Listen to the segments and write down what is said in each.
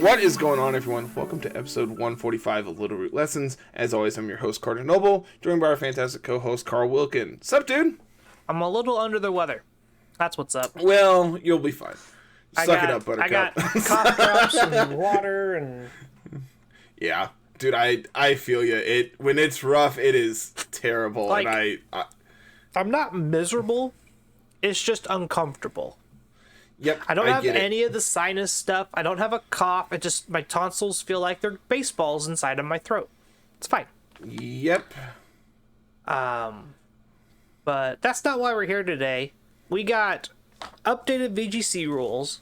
What is going on, everyone? Welcome to episode 145 of Littleroot Lessons. As always, I'm your host, Carter Noble, joined by our fantastic co-host, Carl Wilkin. Sup, dude? I'm a little under the weather. That's what's up. Well, you'll be fine. Suck it up, buttercup. I got cough drops and water and... Yeah. Dude, I feel you. When it's rough, it is terrible. Like, and I'm not miserable. It's just uncomfortable. Yep, I don't have any of the sinus stuff. I don't have a cough. It just, my tonsils feel like they're baseballs inside of my throat. It's fine. Yep. But that's not why we're here today. We got updated VGC rules.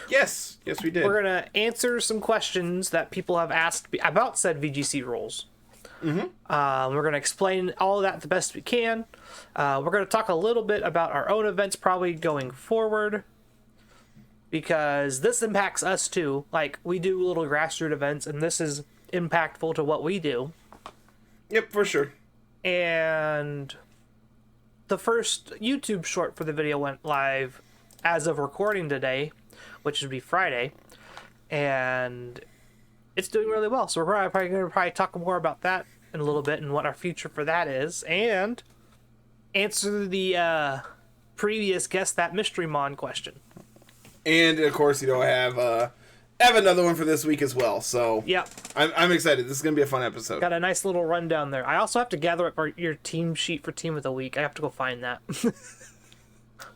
Yes, we did. We're going to answer some questions that people have asked about said VGC rules. Mm-hmm. We're going to explain all of that the best we can. We're going to talk a little bit about our own events probably going forward, because this impacts us too. Like, we do little grassroots events, and this is impactful to what we do. Yep, for sure. And the first YouTube short for the video went live as of recording today, which would be Friday, and it's doing really well. So we're probably going to talk more about that in a little bit and what our future for that is, and answer the previous Guess That Mystery Mon question. And of course, I have another one for this week as well. So yeah, I'm excited. This is gonna be a fun episode. Got a nice little rundown there. I also have to gather up your team sheet for Team of the Week. I have to go find that.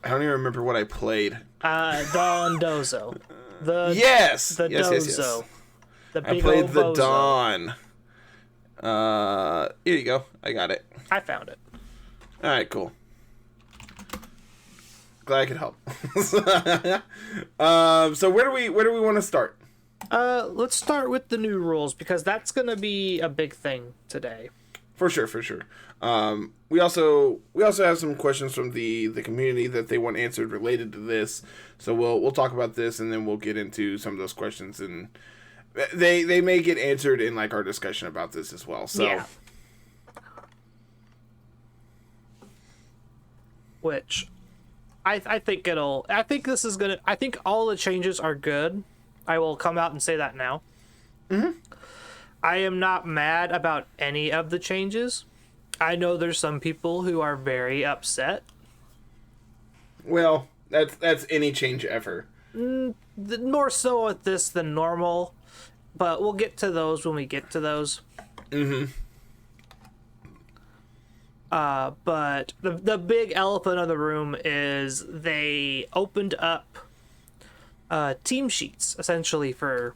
I don't even remember what I played. Don Dozo. Yes. The yes, Dozo. Yes, yes. The big I played old the bozo. Dawn. Here you go. I got it. I found it. All right, cool. Glad I could help. So where do we want to start? Let's start with the new rules, because that's gonna be a big thing today. For sure. We also have some questions from the community that they want answered related to this. So we'll talk about this, and then we'll get into some of those questions, and they may get answered in like our discussion about this as well. So yeah. Which I think this is gonna. I think all the changes are good. I will come out and say that now. Mm-hmm. I am not mad about any of the changes. I know there's some people who are very upset. Well, that's any change ever. More so with this than normal, but we'll get to those when we get to those. Mm-hmm. But the big elephant in the room is they opened up team sheets, essentially, for...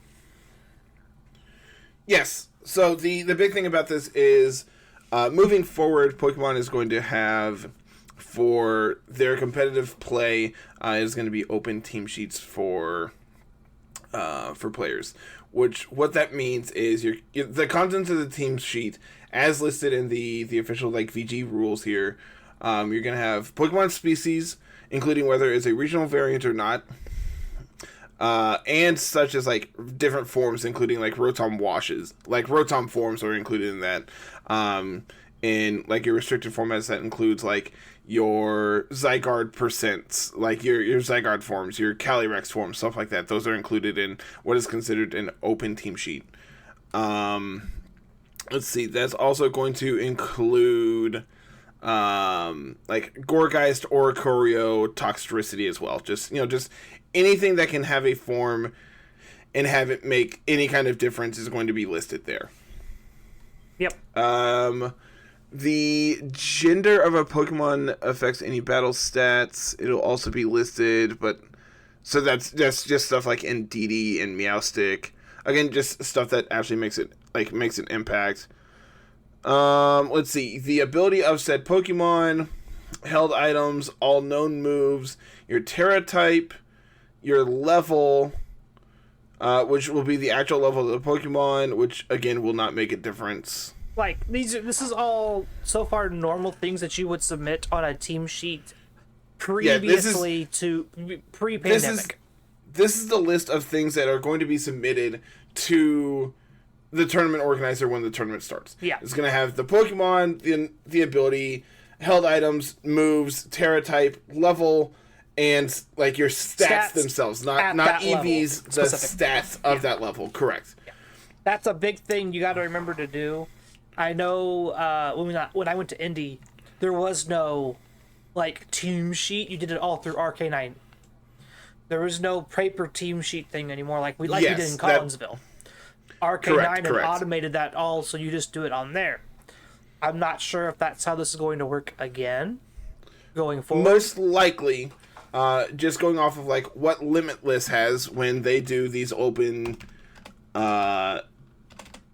Yes. So the big thing about this is moving forward, Pokemon is going to have, for their competitive play, is going to be open team sheets for players. What that means is the contents of the team sheet, as listed in the official VG rules here, you're going to have Pokemon species, including whether it's a regional variant or not, and such as different forms, including Rotom washes. Rotom forms are included in that. In your restricted formats, that includes your Zygarde percents, your Zygarde forms, your Calyrex forms, stuff like that. Those are included in what is considered an open team sheet. Let's see, that's also going to include Gourgeist, Oricorio, Toxtricity as well. Just anything that can have a form and have it make any kind of difference is going to be listed there. Yep. The gender of a Pokemon affects any battle stats. It'll also be listed, but so that's just stuff like Indeedee and Meowstic. Again, just stuff that actually makes an impact. Let's see. The ability of said Pokemon, held items, all known moves, your Terra type, your level, which will be the actual level of the Pokemon, which again will not make a difference. This is all so far normal things that you would submit on a team sheet previously to pre-pandemic. This is the list of things that are going to be submitted to the tournament organizer when the tournament starts. Yeah. It's going to have the Pokemon, the ability, held items, moves, Terra type, level, and like your stats themselves, not EVs, the stats of that level. Correct. Yeah. That's a big thing you got to remember to do. I know when I went to Indy, there was no like team sheet. You did it all through RK9. There was no paper team sheet thing anymore, like we did in Collinsville. RK9 had automated that all, so you just do it on there. I'm not sure if that's how this is going to work again, going forward. Most likely, just going off of like what Limitless has when they do these open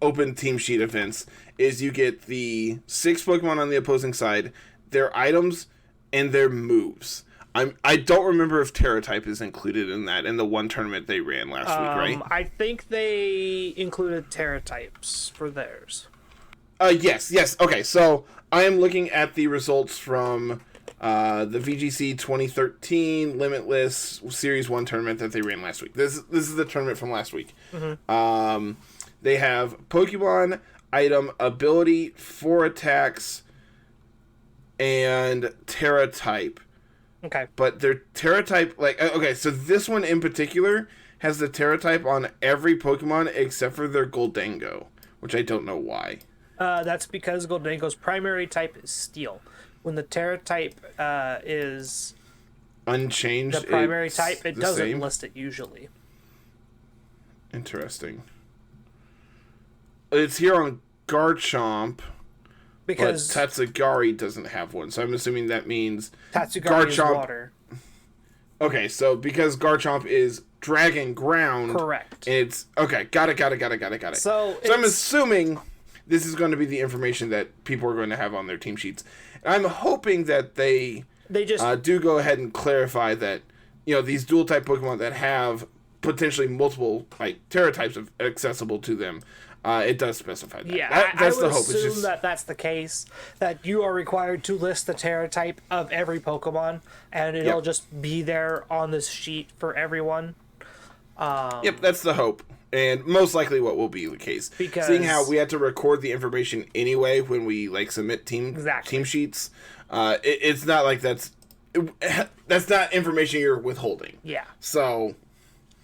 team sheet events, is you get the 6 Pokemon on the opposing side, their items, and their moves. I don't remember if Terra type is included in that in the one tournament they ran last week, right? I think they included Terra types for theirs. Yes. Okay, so I am looking at the results from the VGC 2013 Limitless Series 1 tournament that they ran last week. This is the tournament from last week. Mm-hmm. They have Pokemon, item, ability, 4 attacks, and Terra type. Okay. But their Terra type, so this one in particular has the Terra type on every Pokemon except for their Goldango, which I don't know why. That's because Goldango's primary type is Steel. When the Terra type is unchanged, the primary type, it doesn't list it usually. Interesting. It's here on Garchomp. Because but Tatsugiri doesn't have one, so I'm assuming that means Tatsugiri is water. Okay, so because Garchomp is Dragon Ground, correct? It's okay. Got it. So I'm assuming this is going to be the information that people are going to have on their team sheets. And I'm hoping that they just do go ahead and clarify that these dual type Pokemon that have potentially multiple like Terra types accessible to them. It does specify that. Yeah, that's I would the hope. assume that that's the case, that you are required to list the Terra type of every Pokemon, and it'll just be there on this sheet for everyone. Yep, that's the hope. And most likely what will be the case. Because seeing how we had to record the information anyway when we submit team sheets, it's not like that's not information you're withholding. Yeah. So...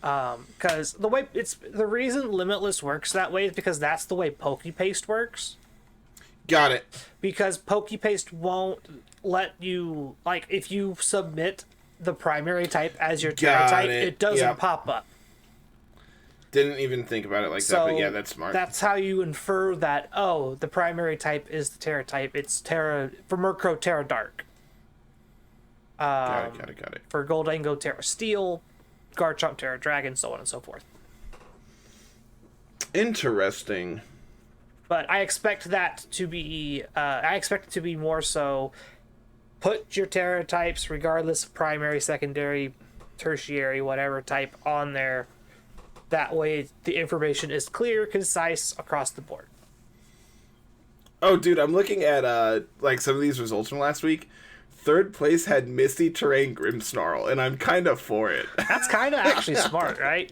because the reason Limitless works that way is because that's the way PokePaste works. Got it. Because PokePaste won't let you, if you submit the primary type as your Terra type, it doesn't pop up. Didn't even think about it that, but yeah, that's smart. That's how you infer that, the primary type is the Terra type. It's Terra, for Murkrow, Terra Dark. Got it. For Goldango, Terra Steel. Garchomp, Terra Dragon, so on and so forth. Interesting. But I expect that to be... it to be more so... Put your Terra types, regardless of primary, secondary, tertiary, whatever type, on there. That way, the information is clear, concise, across the board. Oh, dude, I'm looking at some of these results from last week. Third place had Misty Terrain Grimmsnarl, and I'm kind of for it. That's kind of actually smart, right?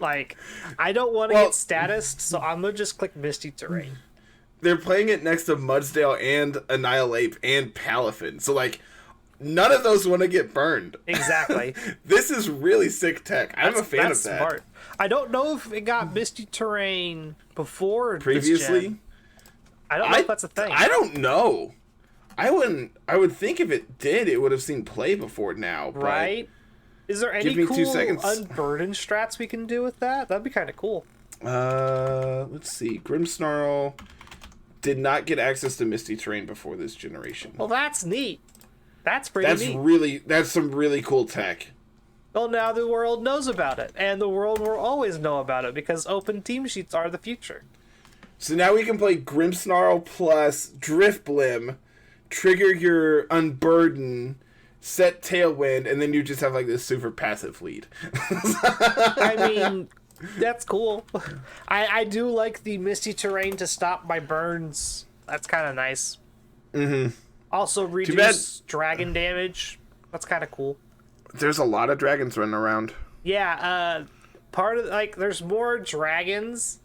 I don't want to get statused, so I'm going to just click Misty Terrain. They're playing it next to Mudsdale and Annihilate and Palafin, so, none of those want to get burned. Exactly. This is really sick tech. I'm a fan of that. Smart. I don't know if it got Misty Terrain before or previously. I don't know if that's a thing. I don't know. I would think if it did, it would have seen play before now. Right? Is there any cool unburdened strats we can do with that? That'd be kind of cool. Let's see. Grimmsnarl did not get access to Misty Terrain before this generation. Well, that's neat. That's pretty neat. That's some really cool tech. Well, now the world knows about it, and the world will always know about it because open team sheets are the future. So now we can play Grimmsnarl plus Driftblim, trigger your Unburden, set Tailwind, and then you just have this super passive lead. I mean, that's cool. I do like the Misty Terrain to stop my burns. That's kind of nice. Mm-hmm. Also reduce dragon damage. That's kind of cool. There's a lot of dragons running around. Yeah, part of there's more dragons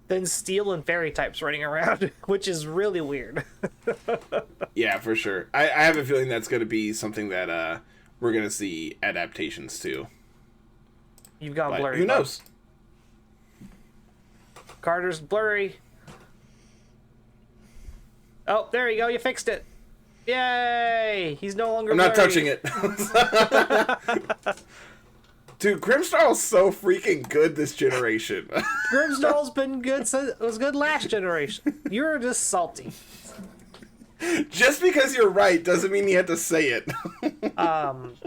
than steel and fairy types running around, which is really weird. Yeah, for sure. I have a feeling that's going to be something that we're gonna see adaptations to. You've got blurry. Who knows? Carter's blurry. Oh, there you go. You fixed it. Yay! He's no longer. I'm blurry. not touching it. Dude, Grimstarl's so freaking good this generation. Grimstarl's been good since it was good last generation. You're just salty. Just because you're right doesn't mean you have to say it.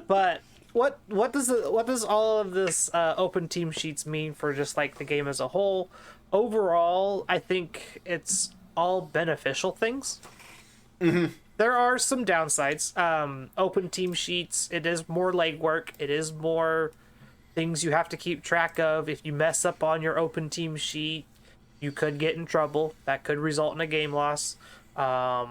But what does all of this open team sheets mean for just like the game as a whole? Overall, I think it's all beneficial things. Mm-hmm. There are some downsides. Open team sheets, it is more legwork. It is more things you have to keep track of. If you mess up on your open team sheet, you could get in trouble. That could result in a game loss. But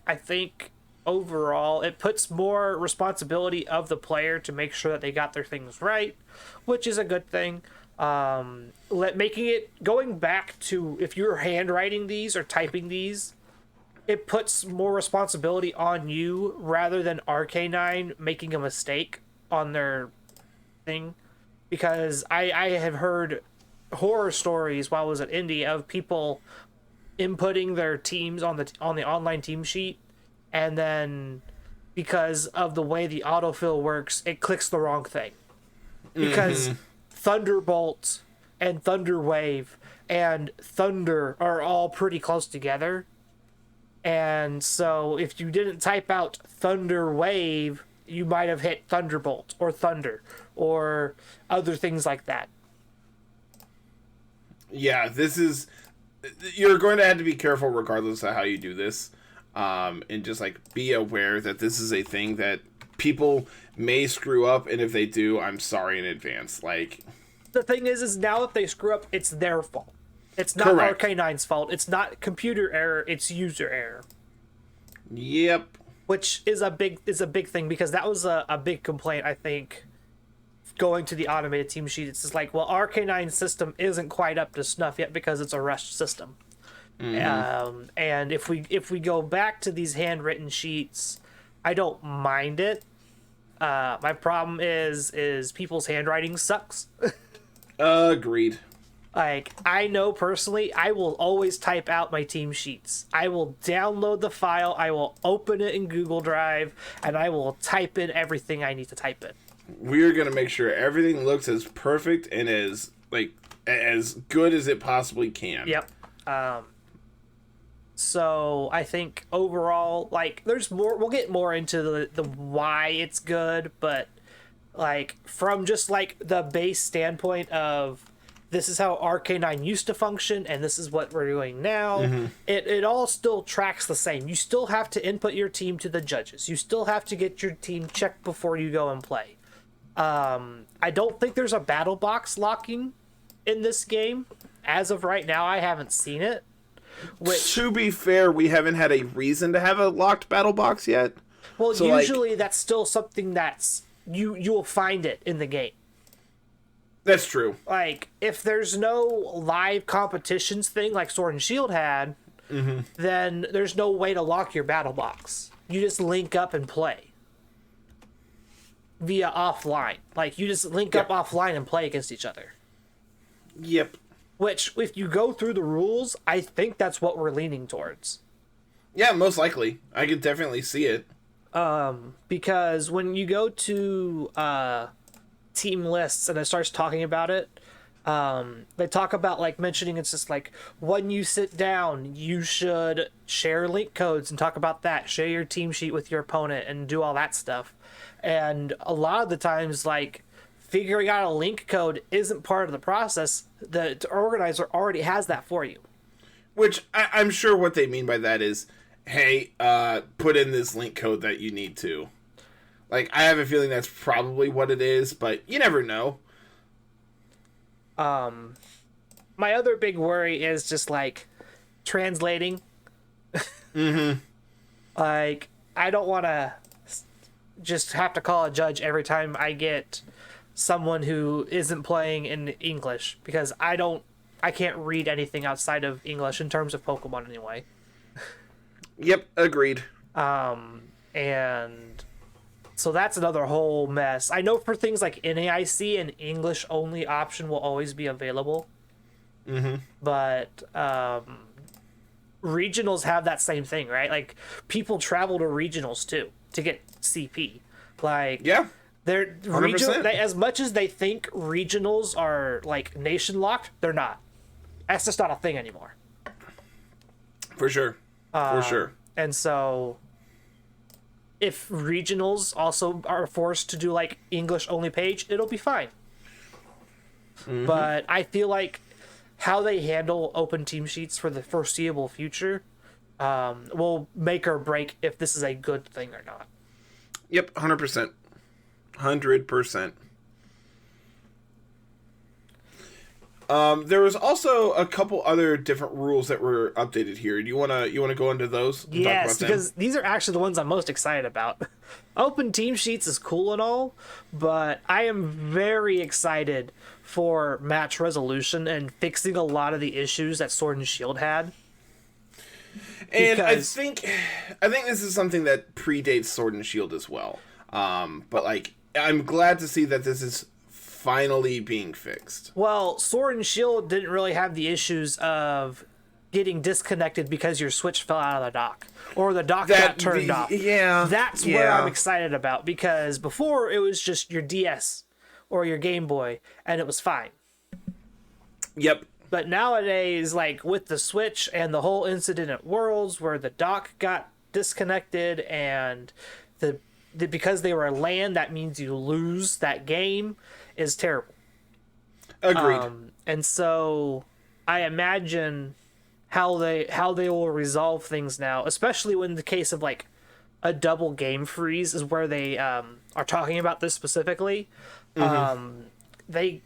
I think overall it puts more responsibility of the player to make sure that they got their things right, which is a good thing. Making it, going back to if you're handwriting these or typing these, it puts more responsibility on you rather than RK9 making a mistake on their thing. Because I have heard horror stories while I was at Indy of people inputting their teams on the online team sheet, and then because of the way the autofill works, it clicks the wrong thing. Because Thunderbolt and Thunderwave and Thunder are all pretty close together. And so if you didn't type out Thunderwave, you might have hit Thunderbolt or Thunder or other things like that. Yeah, you're going to have to be careful regardless of how you do this. And just like be aware that this is a thing that people may screw up, and if they do, I'm sorry in advance. Like, the thing is now if they screw up, it's their fault. It's not Correct. RK9's fault. It's not computer error, it's user error. Yep. Which is a big thing, because that was a big complaint, I think, going to the automated team sheet. It's just like, well, RK9's system isn't quite up to snuff yet because it's a rushed system. And if we go back to these handwritten sheets, I don't mind it. My problem is people's handwriting sucks. Agreed. Like, I know personally, I will always type out my team sheets. I will download the file, I will open it in Google Drive, and I will type in everything I need to type in. We're going to make sure everything looks as perfect and as good as it possibly can. Yep. So I think overall, like, there's more, we'll get more into the why it's good, but like from just like the base standpoint of this is how RK9 used to function and this is what we're doing now, it all still tracks the same. You still have to input your team to the judges. You still have to get your team checked before you go and play. I don't think there's a battle box locking in this game. As of right now, I haven't seen it. Which, to be fair, we haven't had a reason to have a locked battle box yet. well, So, usually that's still something that's you'll find it in the game. That's true. Like, if there's no live competitions thing like Sword and Shield had, then there's no way to lock your battle box. You just link up and play via offline. Like, you just link up offline and play against each other. Yep. Which, if you go through the rules, I think that's what we're leaning towards. Yeah, most likely. I could definitely see it. Because when you go to team lists and it starts talking about it, they talk about like mentioning it's just like when you sit down, you should share link codes and talk about that. Share your team sheet with your opponent and do all that stuff. And a lot of the times, like, figuring out a link code isn't part of the process. The organizer already has that for you. Which I'm sure what they mean by that is, hey, put in this link code that you need to. Like, I have a feeling that's probably what it is, but you never know. My other big worry is just like translating. Like, I don't want to just have to call a judge every time I get someone who isn't playing in English, because I can't read anything outside of English in terms of Pokemon anyway. Yep, agreed. And So that's another whole mess. I know for things like NAIC, an English only option will always be available. But regionals have that same thing, right? Like, people travel to regionals too to get CP. Like, Yeah. they're 100%. as much as they think regionals are like nation locked, they're not. That's just not a thing anymore. For sure. For sure. And so, if regionals also are forced to do like English only page, it'll be fine. But I feel like how they handle open team sheets for the foreseeable future will make or break if this is a good thing or not. Yep, 100%. 100%. There was also a couple other different rules that were updated here. Do you wanna go into those? And talk Yes, about because them? these are actually the ones I'm most excited about. Open team sheets is cool and all, but I am very excited for match resolution and fixing a lot of the issues that Sword and Shield had. And because- I think this is something that predates Sword and Shield as well. But like, I'm glad to see that this is finally being fixed. Well, Sword and Shield didn't really have the issues of getting disconnected because your Switch fell out of the dock or the dock got turned off. Yeah, That's where I'm excited about, because before it was just your DS or your Game Boy and it was fine. Yep. But nowadays, like with the Switch and the whole incident at Worlds where the dock got disconnected and because they were LAN, that means you lose that game, is terrible. Agreed. And so I imagine how they will resolve things now, especially when the case of like a double game freeze is where they are talking about this specifically. They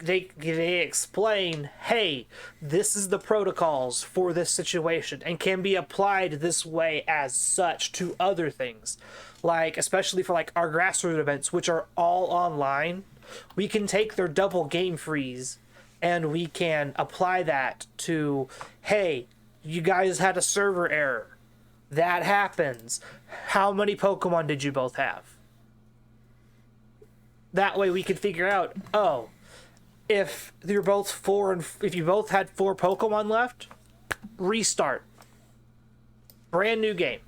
explain, hey, this is the protocols for this situation and can be applied this way as such to other things. Like, especially for like our grassroots events, which are all online, we can take their double game freeze and we can apply that to, hey, you guys had a server error. That happens. How many Pokemon did you both have? That way we can figure out, oh, if you're both if you both had 4 Pokemon left, restart. Brand new game.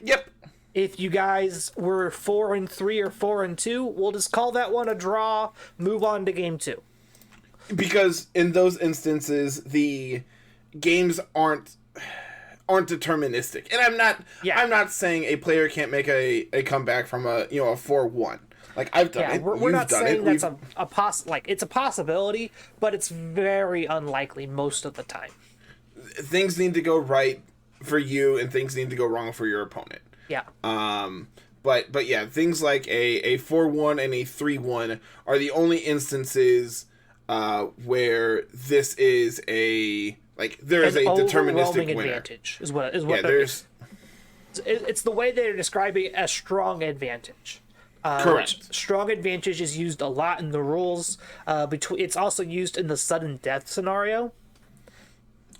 Yep. If you guys were 4-3 or 4-2, we'll just call that one a draw, move on to game 2. Because in those instances, the games aren't deterministic. And I'm not saying a player can't make a comeback from a 4-1. Like, I've done it. We're not done saying it. that's it's a possibility, but it's very unlikely most of the time. Things need to go right for you, and things need to go wrong for your opponent. Yeah. But yeah, things like a 4-1 and a 3-1 are the only instances where this is there is a deterministic winner. Advantage is what it's the way they're describing a strong advantage. Correct. Strong advantage is used a lot in the rules. It's also used in the sudden death scenario,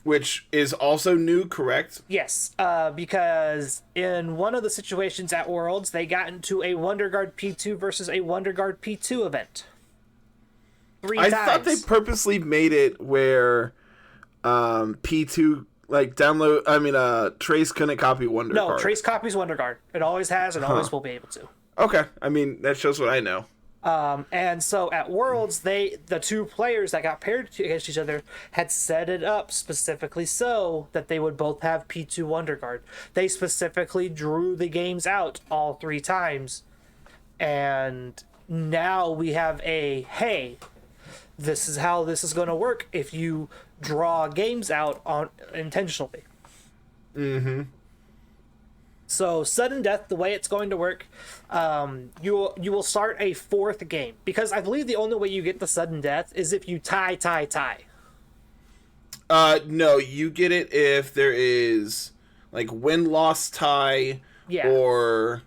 which is also new. Correct. Yes, because in one of the situations at Worlds, they got into a Wonder Guard P2 versus a Wonder Guard P2 event. 3 times. I thought they purposely made it where P2 Trace couldn't copy Wonder Guard. No, Trace copies Wonder Guard. It always has and always will be able to. Okay, I mean that shows what I know. And so at Worlds, the 2 players that got paired against each other had set it up specifically so that they would both have P2 Wonder Guard. They specifically drew the games out all 3 times, and now we have hey, this is how this is going to work if you draw games out intentionally. So sudden death, the way it's going to work, you will start a 4th game, because I believe the only way you get the sudden death is if you tie. No, you get it if there is like win-loss tie, or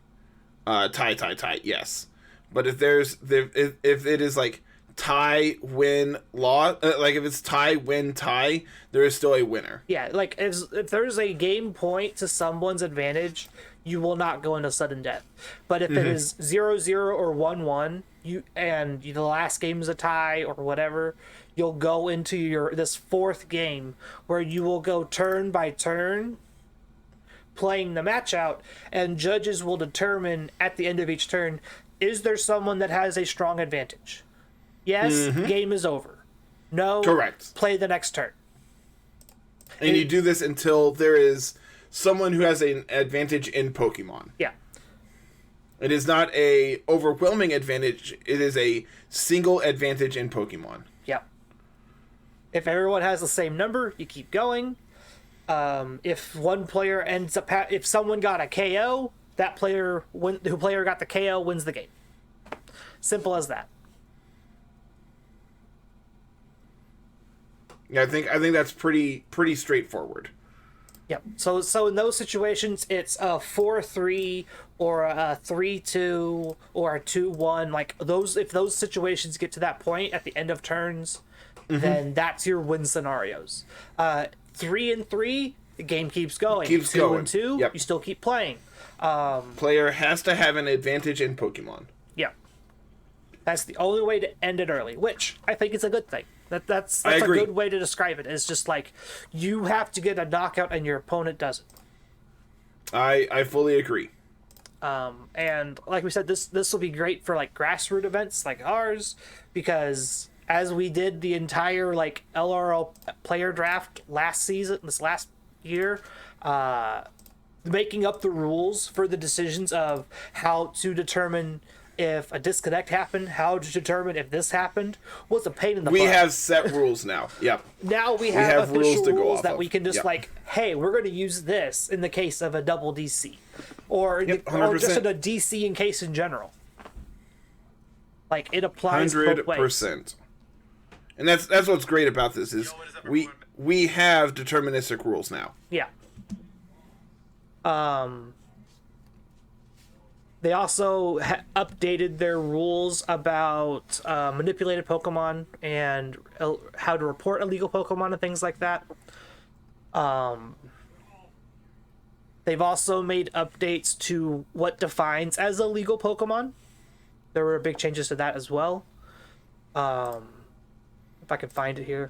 tie. Yes, but if it is like tie, win, loss, like if it's tie, win, tie, there is still a winner. Yeah, like if there's a game point to someone's advantage, you will not go into sudden death. But if it is 0-0 or 1-1, the last game is a tie or whatever, you'll go into this fourth game where you will go turn by turn playing the match out, and judges will determine at the end of each turn, is there someone that has a strong advantage? Yes, game is over. No, correct. Play the next turn. And you do this until there is someone who has an advantage in Pokemon. Yeah. It is not a overwhelming advantage. It is a single advantage in Pokemon. Yeah. If everyone has the same number, you keep going. If one player ends up, if someone got a KO, that player, who player got the KO wins the game. Simple as that. Yeah, I think that's pretty straightforward. Yep. So in those situations, it's a 4-3 or a 3-2 or a 2-1. Like those, if those situations get to that point at the end of turns, then that's your win scenarios. 3-3, the game keeps going. 2-2, yep. You still keep playing. Player has to have an advantage in Pokemon. Yeah. That's the only way to end it early, which I think is a good thing. That's a good way to describe it. It's just like you have to get a knockout and your opponent doesn't. I fully agree. And like we said, this will be great for like grassroots events like ours, because as we did the entire like LRL player draft this last year, making up the rules for the decisions of how to determine if a disconnect happened, how to determine if this happened, was a pain in the butt. We have set rules now. Yep. Now we have official rules that of. we can just like, hey, we're going to use this in the case of a double DC, or just in a DC in case in general. Like it applies 100%. Both ways. And that's what's great about this is we have deterministic rules now. Yeah. They also updated their rules about manipulated Pokemon and how to report illegal Pokemon and things like that. They've also made updates to what defines as a legal Pokemon. There were big changes to that as well. If I can find it here.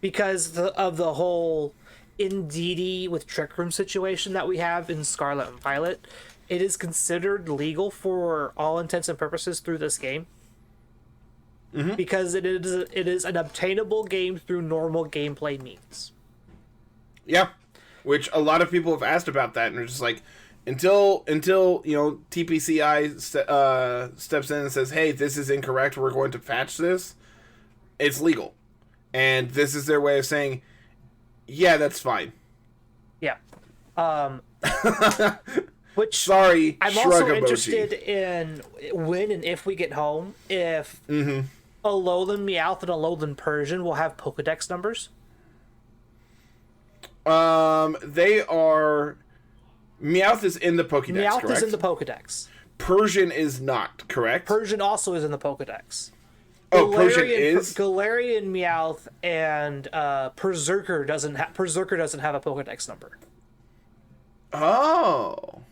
Because of the whole Indeedee with Trick Room situation that we have in Scarlet and Violet, it is considered legal for all intents and purposes through this game. Because it is an obtainable game through normal gameplay means. Yeah, which a lot of people have asked about that, and they're just like, until TPCi steps in and says, hey, this is incorrect, we're going to patch this, it's legal. And this is their way of saying, yeah, that's fine. Yeah. Which sorry, I'm also interested in when and if we get home, if a Alolan Meowth and a Alolan Persian will have Pokedex numbers. They are... Meowth is in the Pokedex, Meowth correct? is in the Pokedex. Persian is not, correct? Persian also is in the Pokedex. Oh, Persian is? Galarian Meowth and Berserker doesn't have a Pokedex number. Oh.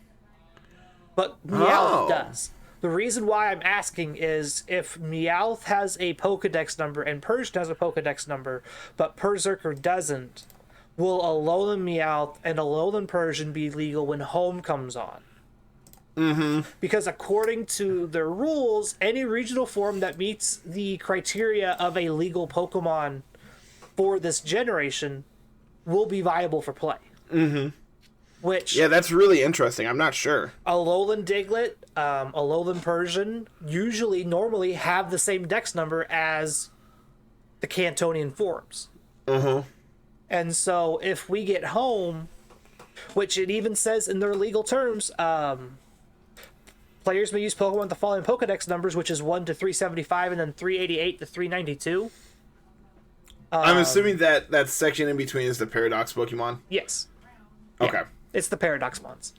But Meowth does. The reason why I'm asking is if Meowth has a Pokedex number and Persian has a Pokedex number, but Berserker doesn't, will Alolan Meowth and Alolan Persian be legal when home comes on? Because according to their rules, any regional form that meets the criteria of a legal Pokemon for this generation will be viable for play. Which, yeah, that's really interesting. I'm not sure. Alolan Diglett, Alolan Persian normally have the same dex number as the Cantonian forms. And so if we get home, which it even says in their legal terms, players may use Pokemon with the following Pokedex numbers, which is 1 to 375 and then 388 to 392. I'm assuming that section in between is the Paradox Pokemon? Yes. Okay. Yeah, it's the Paradox Mons.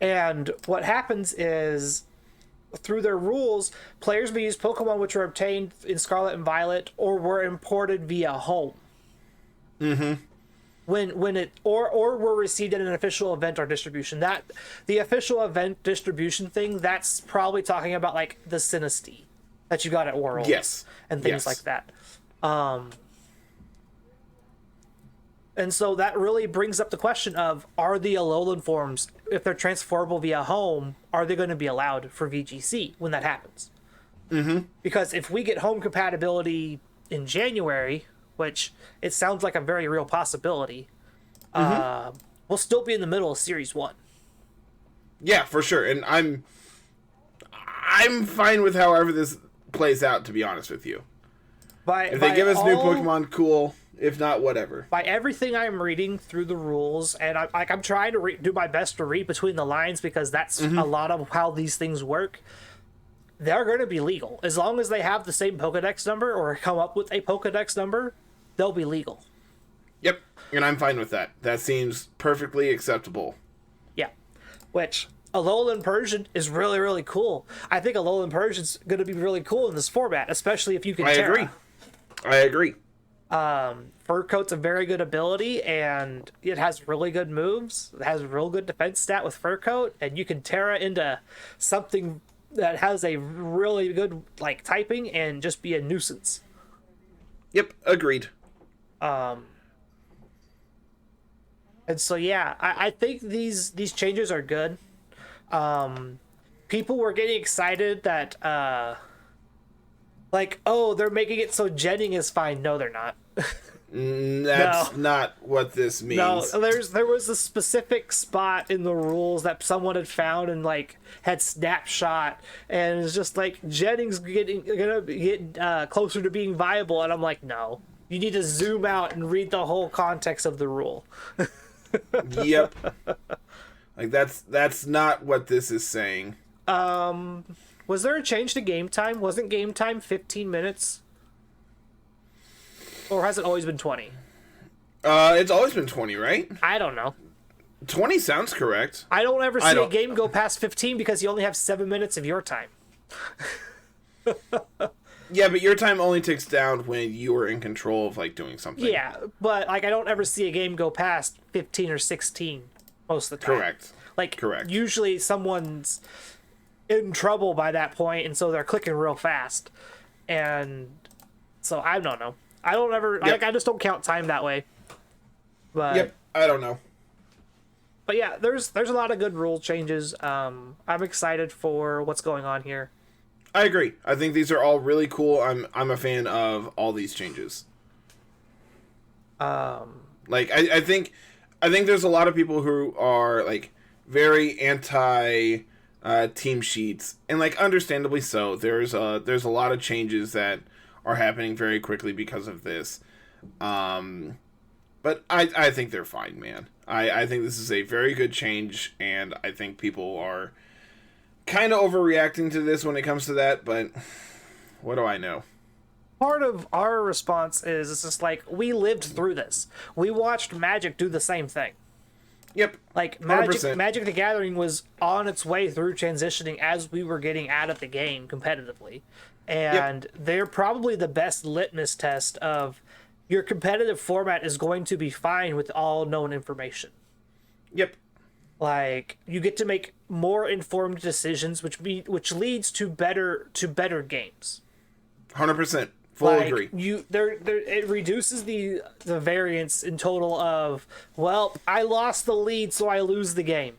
And what happens is, through their rules, players may use Pokemon which were obtained in Scarlet and Violet or were imported via home. Mm-hmm. When it or were received in an official event or distribution. That the official event distribution thing, that's probably talking about like the Sinistea that you got at Worlds. Yes. And things like that. And so that really brings up the question of, are the Alolan forms, if they're transferable via home, are they going to be allowed for VGC when that happens? Mm-hmm. Because if we get home compatibility in January, which it sounds like a very real possibility, we'll still be in the middle of Series 1. Yeah, for sure. And I'm fine with however this plays out, to be honest with you. If they give us new Pokemon, cool. If not, whatever. By everything I'm reading through the rules, and I'm trying to do my best to read between the lines, because that's a lot of how these things work, they're going to be legal. As long as they have the same Pokedex number or come up with a Pokedex number, they'll be legal. Yep, and I'm fine with that. That seems perfectly acceptable. Yeah, which Alolan Persian is really, really cool. I think Alolan Persian's going to be really cool in this format, especially if you can Terra. I agree. Fur Coat's a very good ability, and it has really good moves. It has a real good defense stat with Fur Coat, and you can Terra into something that has a really good like typing and just be a nuisance. Yep, agreed. And so yeah, I think these changes are good. People were getting excited that like, oh, they're making it so jetting is fine. No, they're not. That's not what this means. No, there was a specific spot in the rules that someone had found and like had snapshot, and it's just like jetting's gonna get closer to being viable, and I'm like, no, you need to zoom out and read the whole context of the rule. Yep. Like that's not what this is saying. Was there a change to game time? Wasn't game time 15 minutes? Or has it always been 20? It's always been 20, right? I don't know. 20 sounds correct. I don't ever see a game go past 15 because you only have 7 minutes of your time. Yeah, but your time only ticks down when you are in control of like doing something. Yeah, but like I don't ever see a game go past 15 or 16 most of the time. Correct. Like Correct. Usually someone's in trouble by that point, and so they're clicking real fast. And so I don't know. I don't ever like I just don't count time that way. But yep, I don't know. But yeah, there's a lot of good rule changes. I'm excited for what's going on here. I agree. I think these are all really cool. I'm a fan of all these changes. Like I think there's a lot of people who are like very anti team sheets, and like understandably so. There's a lot of changes that are happening very quickly because of this. But I think they're fine, man. I think this is a very good change, and I think people are kind of overreacting to this when it comes to that, but what do I know? Part of our response is it's just like, we lived through this. We watched Magic do the same thing. Yep. Like Magic the Gathering was on its way through transitioning as we were getting out of the game competitively. And they're probably the best litmus test of your competitive format is going to be fine with all known information. Yep. Like, you get to make more informed decisions, which leads to better games. 100%. Full agree. It reduces the variance in total of, well, I lost the lead, so I lose the game.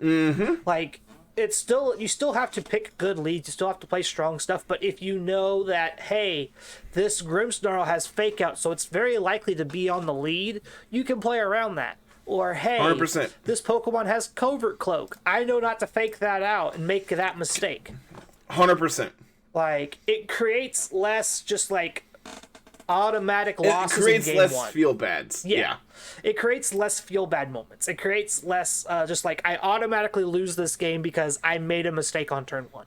Mm-hmm. Like, you still have to pick good leads, you still have to play strong stuff, but if you know that, hey, this Grimmsnarl has fake out, so it's very likely to be on the lead, you can play around that. Or, hey, 100%. This Pokemon has Covert Cloak. I know not to fake that out and make that mistake. 100%. Like, it creates less just, like, automatic losses in game one. It creates less feel-bads. Yeah. It creates less feel-bad moments. It creates less, just like, I automatically lose this game because I made a mistake on turn one.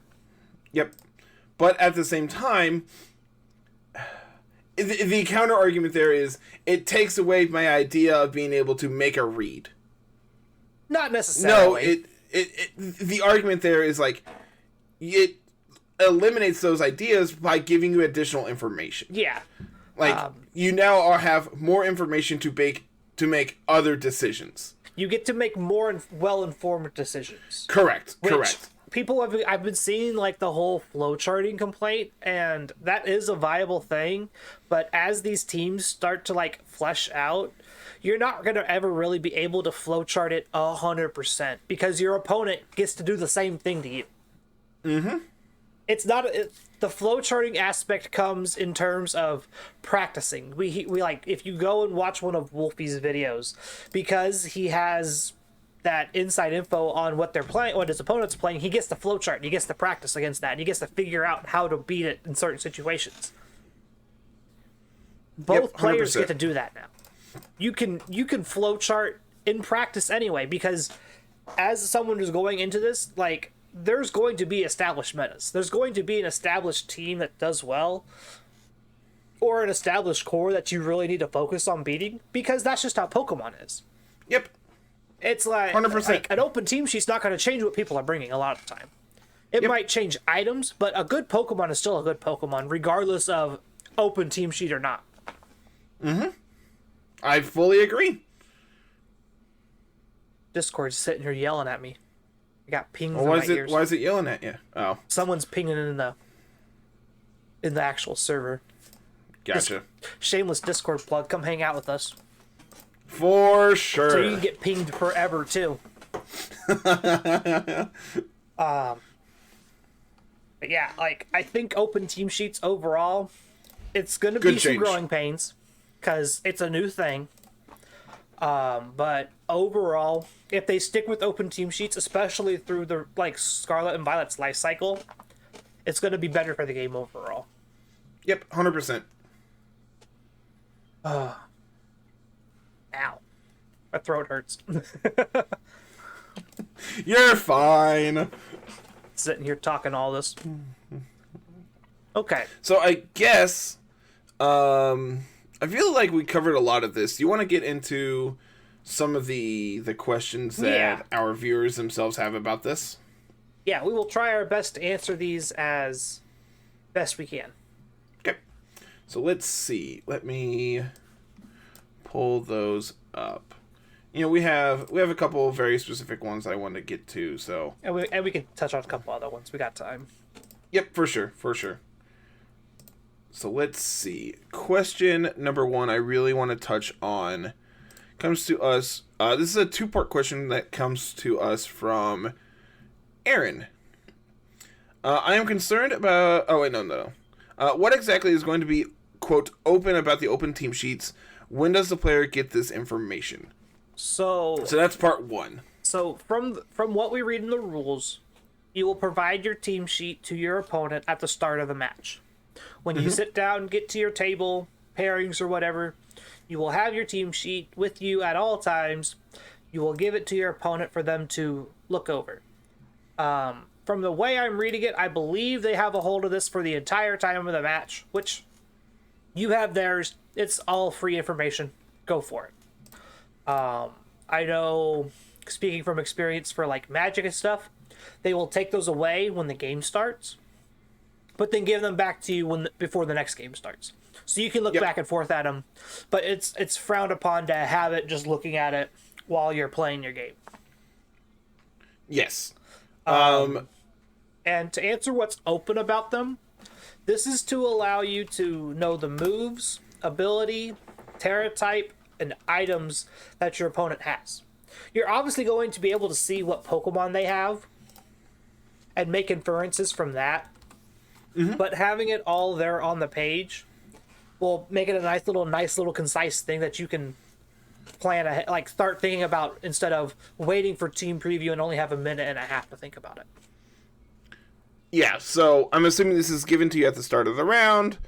Yep. But at the same time, the counter-argument there is, it takes away my idea of being able to make a read. Not necessarily. No, the argument there is like it eliminates those ideas by giving you additional information. Yeah. Like you now have more information to make other decisions. You get to make more well-informed decisions. Correct. Correct. I've been seeing like the whole flowcharting complaint, and that is a viable thing. But as these teams start to like flesh out, you're not going to ever really be able to flowchart it 100% because your opponent gets to do the same thing to you. Mm-hmm. It's not the flowcharting aspect comes in terms of practicing. We like if you go and watch one of Wolfie's videos, because he has that inside info on what they're playing, what his opponent's playing, he gets the flowchart, and he gets to practice against that, and he gets to figure out how to beat it in certain situations. Both players get to do that now. You can flowchart in practice anyway, because as someone who's going into this, like, there's going to be established metas. There's going to be an established team that does well, or an established core that you really need to focus on beating, because that's just how Pokemon is. Yep. It's like 100%. Like an open team sheet's not going to change what people are bringing a lot of the time. It might change items, but a good Pokemon is still a good Pokemon, regardless of open team sheet or not. Mm-hmm. I fully agree. Discord's sitting here yelling at me. I got pings in my ears. Why is it yelling at you? Oh. Someone's pinging in the actual server. Gotcha. Shameless Discord plug. Come hang out with us. For sure. So you can get pinged forever too. But yeah, like I think open team sheets overall, it's gonna be some growing pains because it's a new thing. But overall, if they stick with open team sheets, especially through the like Scarlet and Violet's life cycle, it's gonna be better for the game overall. Yep, 100%. Ow. My throat hurts. You're fine. Sitting here talking all this. Okay. So I guess, I feel like we covered a lot of this. Do you want to get into some of the questions that our viewers themselves have about this? Yeah, we will try our best to answer these as best we can. Okay. So let's see. Let me pull those up. You know, we have a couple very specific ones I want to get to, so... And we can touch on a couple other ones. We got time. Yep, for sure. So let's see. Question number 1 I really want to touch on comes to us... this is a 2-part question that comes to us from Aaron. I am concerned about... Oh, wait, no. What exactly is going to be, quote, open about the open team sheets? When does the player get this information? So that's part 1. So from what we read in the rules, you will provide your team sheet to your opponent at the start of the match. When you sit down, get to your table, pairings or whatever, you will have your team sheet with you at all times. You will give it to your opponent for them to look over. From the way I'm reading it, I believe they have a hold of this for the entire time of the match, which you have theirs. It's all free information. Go for it. I know, speaking from experience for like Magic and stuff, they will take those away when the game starts, but then give them back to you before the next game starts. So you can look back and forth at them, but it's frowned upon to have it just looking at it while you're playing your game. Yes. And to answer what's open about them, this is to allow you to know the moves, ability, Terra type, and items that your opponent has. You're obviously going to be able to see what Pokemon they have and make inferences from that. Mm-hmm. But having it all there on the page will make it a nice little concise thing that you can plan ahead, like start thinking about instead of waiting for team preview and only have a minute and a half to think about it. Yeah, so I'm assuming this is given to you at the start of the round.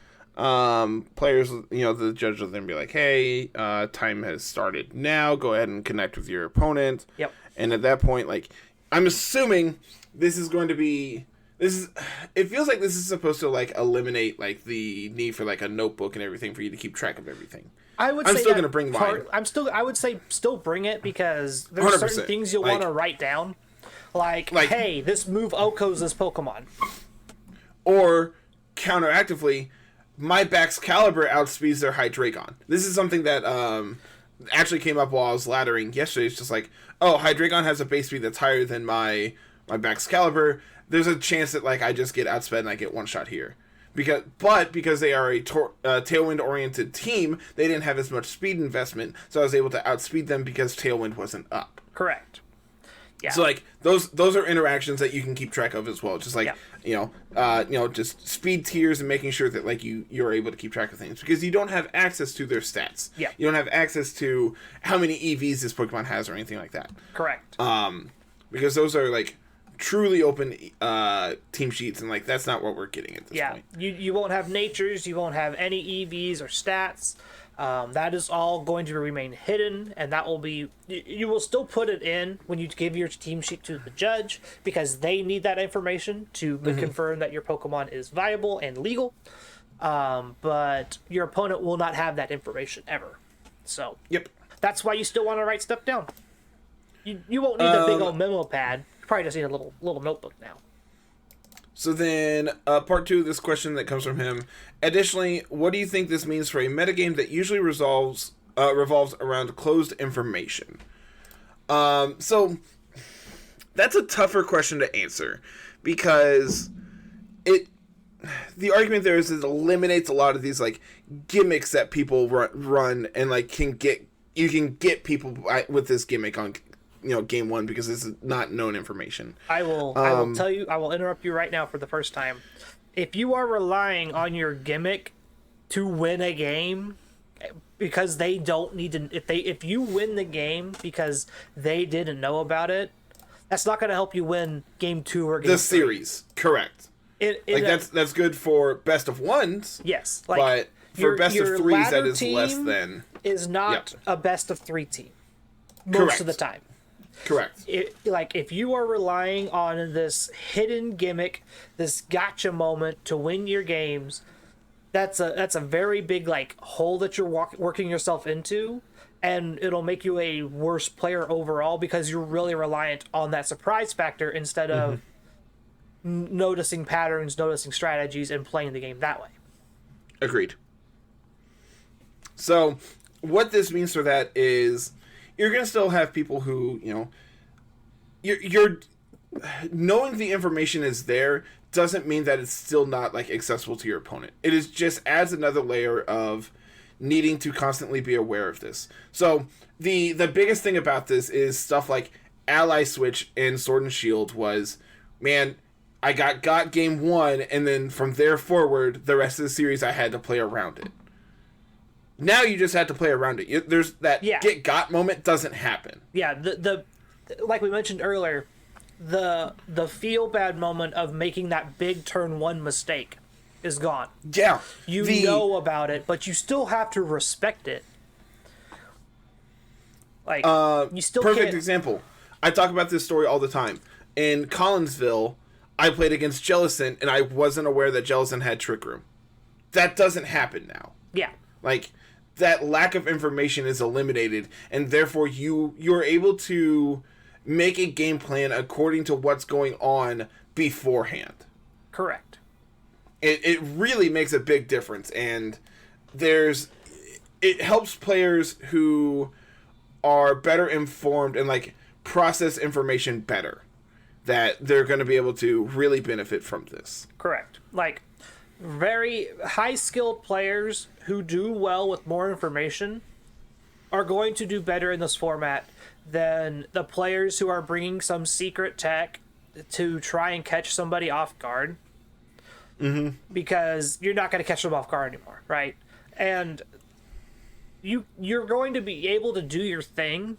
Players, the judge will then be like, hey, time has started now. Go ahead and connect with your opponent. Yep. And at that point, like, I'm assuming this is going to be... It feels like this is supposed to, like, eliminate, like, the need for, like, a notebook and everything for you to keep track of everything. I'm still going to bring mine. I would say still bring it because there's 100%. Certain things you'll want to write down. Like, hey, this move OHKOs this Pokemon. Or, counteractively, my Baxcalibur outspeeds their Hydreigon. This is something that actually came up while I was laddering yesterday. It's just like, oh, Hydreigon has a base speed that's higher than my Baxcalibur. There's a chance that like I just get outsped and I get one shot here. Because they are a Tailwind-oriented team, they didn't have as much speed investment, so I was able to outspeed them because Tailwind wasn't up. Correct. Yeah. So like those are interactions that you can keep track of as well. Just like just speed tiers and making sure that like you're able to keep track of things because you don't have access to their stats. Yeah. You don't have access to how many EVs this Pokemon has or anything like that. Correct. Because those are like truly open team sheets, and like that's not what we're getting at this point. You won't have natures, you won't have any EVs or stats. That is all going to remain hidden, and that will be, you will still put it in when you give your team sheet to the judge because they need that information to confirm that your Pokemon is viable and legal. But your opponent will not have that information ever. So that's why you still want to write stuff down. You won't need a big old memo pad. Probably just need a little notebook now. So then, part 2 of this question that comes from him. Additionally, what do you think this means for a metagame that usually revolves around closed information? So that's a tougher question to answer because the argument there is it eliminates a lot of these like gimmicks that people run and like you can get people with this gimmick on game 1 because this is not known information. I will tell you, I will interrupt you right now for the first time. If you are relying on your gimmick to win a game because they don't need to, if you win the game because they didn't know about it, that's not going to help you win game 2 or game 3. The series, correct. That's good for best of 1s. Yes, but for best of 3s that is less than is not a best of 3 team Correct. Of the time. Correct. If you are relying on this hidden gimmick, this gotcha moment to win your games, that's a very big like hole that you're working yourself into, and it'll make you a worse player overall because you're really reliant on that surprise factor instead of noticing patterns, noticing strategies, and playing the game that way. Agreed. So, what this means for that is you're going to still have people who, you're knowing the information is there doesn't mean that it's still not like accessible to your opponent. It is just adds another layer of needing to constantly be aware of this. So the biggest thing about this is stuff like Ally Switch and Sword and Shield was, man, I got game 1, and then from there forward, the rest of the series I had to play around it. Now you just had to play around it. There's that get got moment doesn't happen. Yeah, the like we mentioned earlier, the feel bad moment of making that big turn 1 mistake is gone. Yeah. You know about it, but you still have to respect it. Like you still perfect example. I talk about this story all the time. In Collinsville, I played against Jellicent and I wasn't aware that Jellicent had Trick Room. That doesn't happen now. Yeah. Like that lack of information is eliminated, and therefore you're able to make a game plan according to what's going on beforehand. Correct. It really makes a big difference, and it helps players who are better informed and like process information better, that they're going to be able to really benefit from this. Correct. Like very high skilled players who do well with more information are going to do better in this format than the players who are bringing some secret tech to try and catch somebody off guard. Because you're not going to catch them off guard anymore, right? And you're going to be able to do your thing,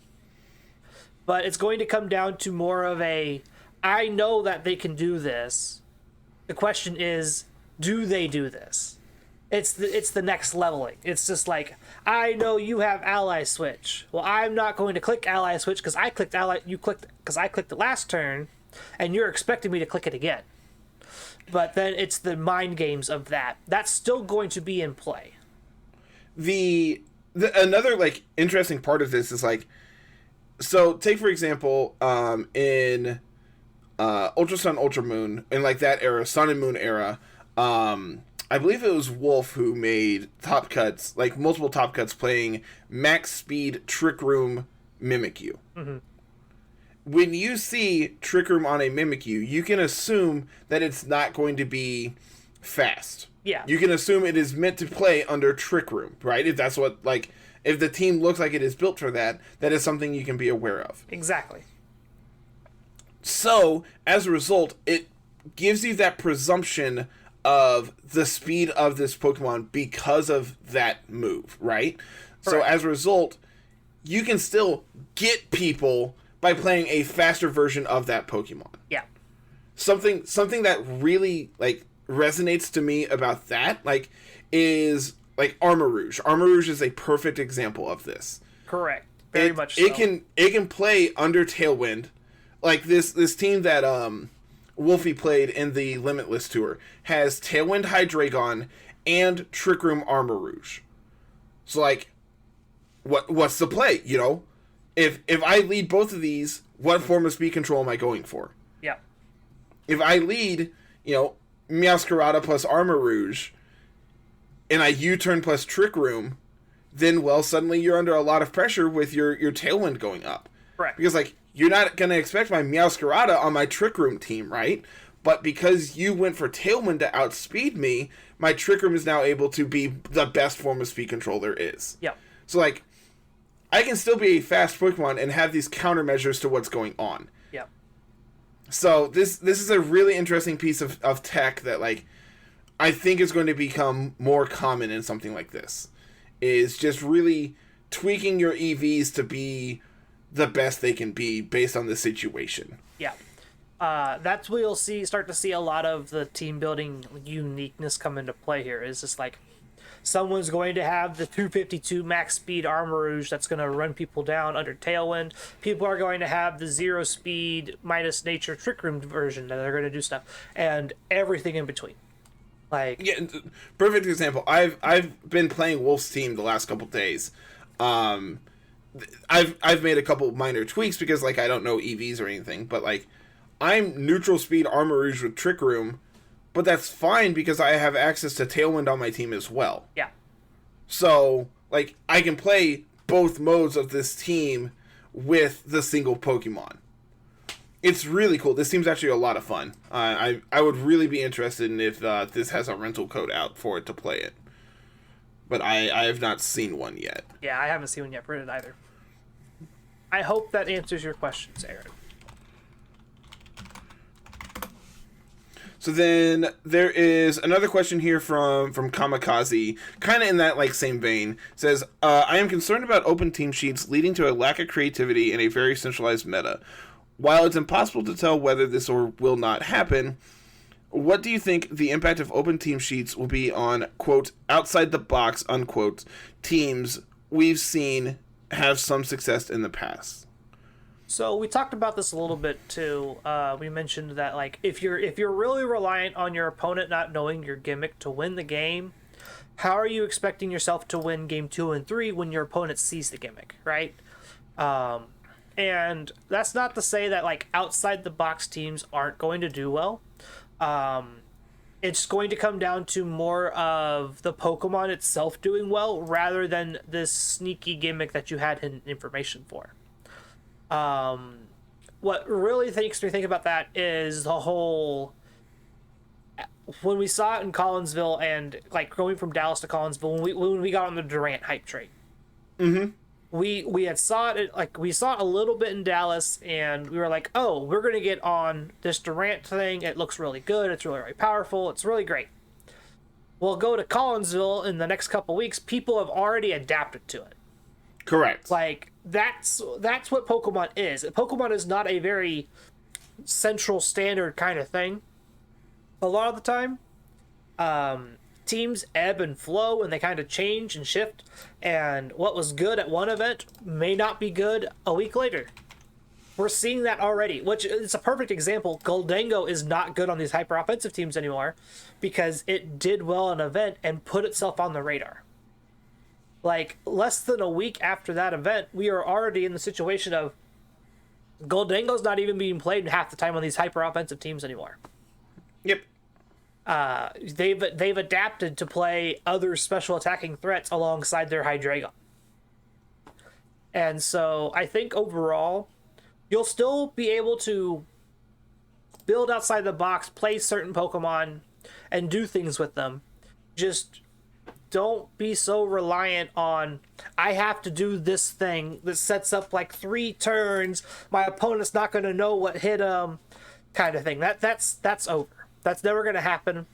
but it's going to come down to more of a, I know that they can do this. The question is, do they do this? It's the next leveling. It's just like, I know you have Ally Switch. Well, I'm not going to click Ally Switch because I clicked it last turn, and you're expecting me to click it again. But then it's the mind games of that. That's still going to be in play. The another like interesting part of this is like, so take for example, in Ultra Sun, Ultra Moon, and like that era, Sun and Moon era. I believe it was Wolf who made top cuts, like multiple top cuts, playing max speed Trick Room Mimikyu. Mm-hmm. When you see Trick Room on a Mimikyu, you can assume that it's not going to be fast. Yeah. You can assume it is meant to play under Trick Room, right? If that's what, like, if the team looks like it is built for that, that is something you can be aware of. Exactly. So, as a result, it gives you that presumption of the speed of this Pokemon because of that move, right? So, as a result, you can still get people by playing a faster version of that Pokemon. Yeah. Something that really, like, resonates to me about that, like, is, like, Armor Rouge. Armor Rouge is a perfect example of this. Correct. Very much so. It can play under Tailwind. Like, this team that, Wolfie played in the Limitless Tour has Tailwind Hydreigon and Trick Room Armor Rouge. So, like, what's the play, you know? If I lead both of these, what form of speed control am I going for? Yeah. If I lead, you know, Meowscarada plus Armor Rouge, and I U-turn plus Trick Room, then, well, suddenly you're under a lot of pressure with your Tailwind going up. Correct. Because, like, you're not going to expect my Meowscarada on my Trick Room team, right? But because you went for Tailwind to outspeed me, my Trick Room is now able to be the best form of speed control there is. Yeah. So, like, I can still be a fast Pokemon and have these countermeasures to what's going on. Yeah. So, this is a really interesting piece of tech that, like, I think is going to become more common in something like this. Is just really tweaking your EVs to be the best they can be based on the situation. Yeah. That's where you'll start to see a lot of the team building uniqueness come into play here. Is just like someone's going to have the 252 max speed Armor Rouge that's going to run people down under Tailwind. People are going to have the 0 speed minus nature Trick Room version that are going to do stuff, and everything in between. Like, yeah, perfect example. I've been playing Wolf's team the last couple days. I've made a couple minor tweaks because, like, I don't know EVs or anything, but, like, I'm neutral speed Armor Rouge with Trick Room, but that's fine because I have access to Tailwind on my team as well. yeah. So, like, I can play both modes of this team with the single Pokemon. It's really cool. This team's actually a lot of fun. I would really be interested in if this has a rental code out for it to play it. But I have not seen one yet. Yeah, I haven't seen one yet for it either. I hope that answers your questions, Aaron. So then there is another question here from Kamikaze, kind of in that like same vein. It says, I am concerned about open team sheets leading to a lack of creativity in a very centralized meta. While it's impossible to tell whether this or will not happen, what do you think the impact of open team sheets will be on, quote, outside the box, unquote, teams we've seen have some success in the past? So we talked about this a little bit too. We mentioned that, like, if you're really reliant on your opponent not knowing your gimmick to win the game, how are you expecting yourself to win game 2 and 3 when your opponent sees the gimmick, right? And that's not to say that, like, outside the box teams aren't going to do well. It's going to come down to more of the Pokemon itself doing well rather than this sneaky gimmick that you had hidden information for. What really makes me think about that is the whole, when we saw it in Collinsville and, like, going from Dallas to Collinsville, when we got on the Durant hype train. Mm-hmm. We had saw it, like, we saw it a little bit in Dallas, and we were like, oh, we're going to get on this Durant thing. It looks really good. It's really, really powerful. It's really great. We'll go to Collinsville in the next couple weeks. People have already adapted to it. Correct. Like, that's what Pokemon is. Pokemon is not a very central standard kind of thing. A lot of the time, teams ebb and flow and they kind of change and shift, and what was good at one event may not be good a week later. We're seeing that already, which is a perfect example. Goldango is not good on these hyper offensive teams anymore because it did well in an event and put itself on the radar. Like, less than a week after that event, we are already in the situation of Goldango's not even being played half the time on these hyper offensive teams anymore. Yep. They've adapted to play other special attacking threats alongside their Hydreigon. And so I think overall, you'll still be able to build outside the box, play certain Pokemon, and do things with them. Just don't be so reliant on, I have to do this thing that sets up like 3 turns, my opponent's not going to know what hit them, kind of thing. That's over. That's never going to happen.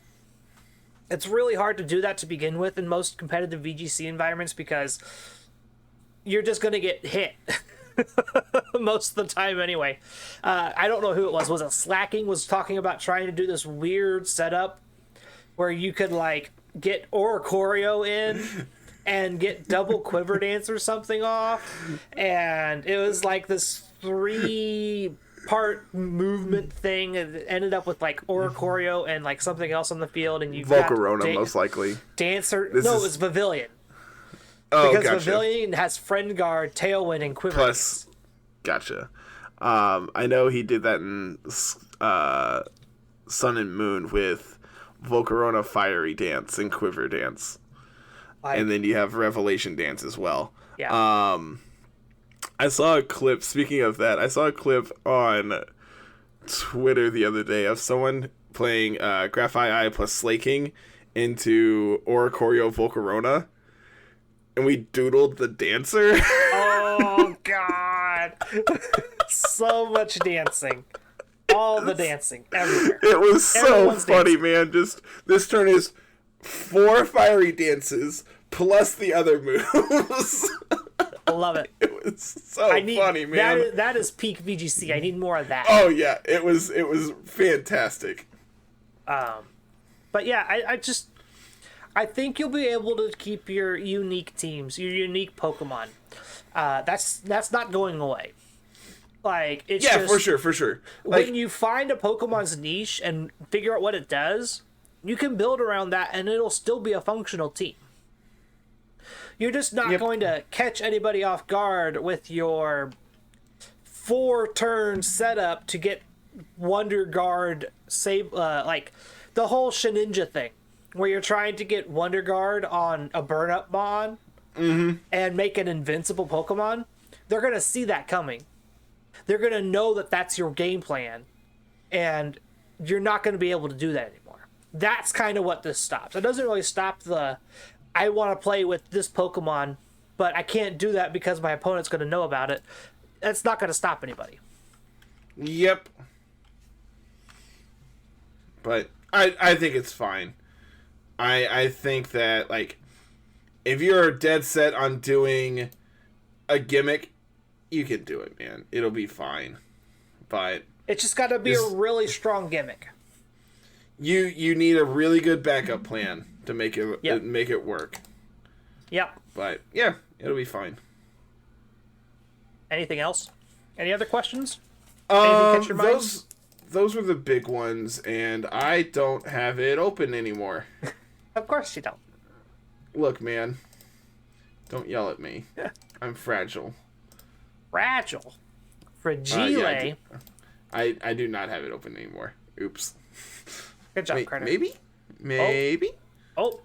It's really hard to do that to begin with in most competitive VGC environments because you're just going to get hit most of the time anyway. I don't know who it was. Was it Slacking was talking about trying to do this weird setup where you could like get Oricorio in and get double Quiver Dance or something off, and it was like this 3-part movement thing. It ended up with like Oricorio and like something else on the field, and you Volcarona most likely. Dancer. It was Pavilion. Oh, because gotcha. Pavilion has Friend Guard, Tailwind, and Quiver Plus, Dance. Gotcha. I know he did that in Sun and Moon with Volcarona Fiery Dance and Quiver Dance. And then you have Revelation Dance as well. Yeah. I saw a clip, speaking of that, I saw a clip on Twitter the other day of someone playing Graphi plus Slaking into Oricorio Volcarona, and we doodled the dancer. Oh, God. So much dancing. All the dancing everywhere. It was so Everyone's funny, dancing. man. Just this turn is 4 fiery dances plus the other moves. I love it. It was so funny, man. That is peak VGC. I need more of that. Oh yeah, it was fantastic. But yeah, I think you'll be able to keep your unique teams, your unique Pokemon. That's not going away. Like it's just, for sure. Like, when you find a Pokemon's niche and figure out what it does, you can build around that, and it'll still be a functional team. You're just not going to catch anybody off guard with your 4-turn setup to get Wonder Guard save, like the whole Shedinja thing, where you're trying to get Wonder Guard on a Burn Up Mon and make an invincible Pokemon. They're going to see that coming. They're going to know that that's your game plan, and you're not going to be able to do that anymore. That's kind of what this stops. It doesn't really stop the, I want to play with this Pokemon, but I can't do that because my opponent's going to know about it. That's not going to stop anybody. Yep. But I think it's fine. I think that, like, if you're dead set on doing a gimmick, you can do it, man. It'll be fine. But it's just got to be a really strong gimmick. You need a really good backup plan to make it make it work. Yep. But yeah, it'll be fine. Anything else? Any other questions? Anything catch your mind? Those were the big ones, and I don't have it open anymore. Of course you don't. Look, man. Don't yell at me. I'm fragile. Fragile. Fragile. Yeah, I do not have it open anymore. Oops. Good job, Wait, Carter. Maybe? Oh.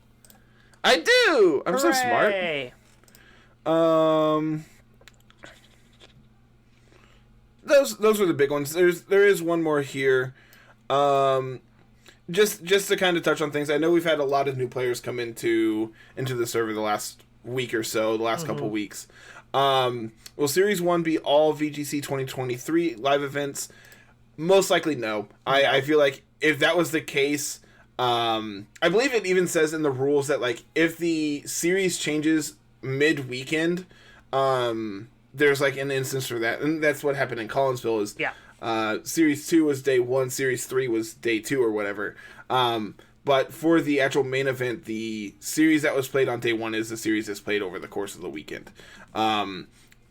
I do! I'm so smart. Hooray. Those were the big ones. There is one more here. Just to kind of touch on things. I know we've had a lot of new players come into the server the last week or so, the last couple weeks. Will Series 1 be all VGC 2023 live events? Most likely no. I feel like if that was the case, I believe it even says in the rules that, like, if the series changes mid-weekend, there's, like, an instance for that. And that's what happened in Collinsville is Series 2 was day 1, Series 3 was day 2 or whatever. But for the actual main event, the series that was played on day 1 is the series that's played over the course of the weekend.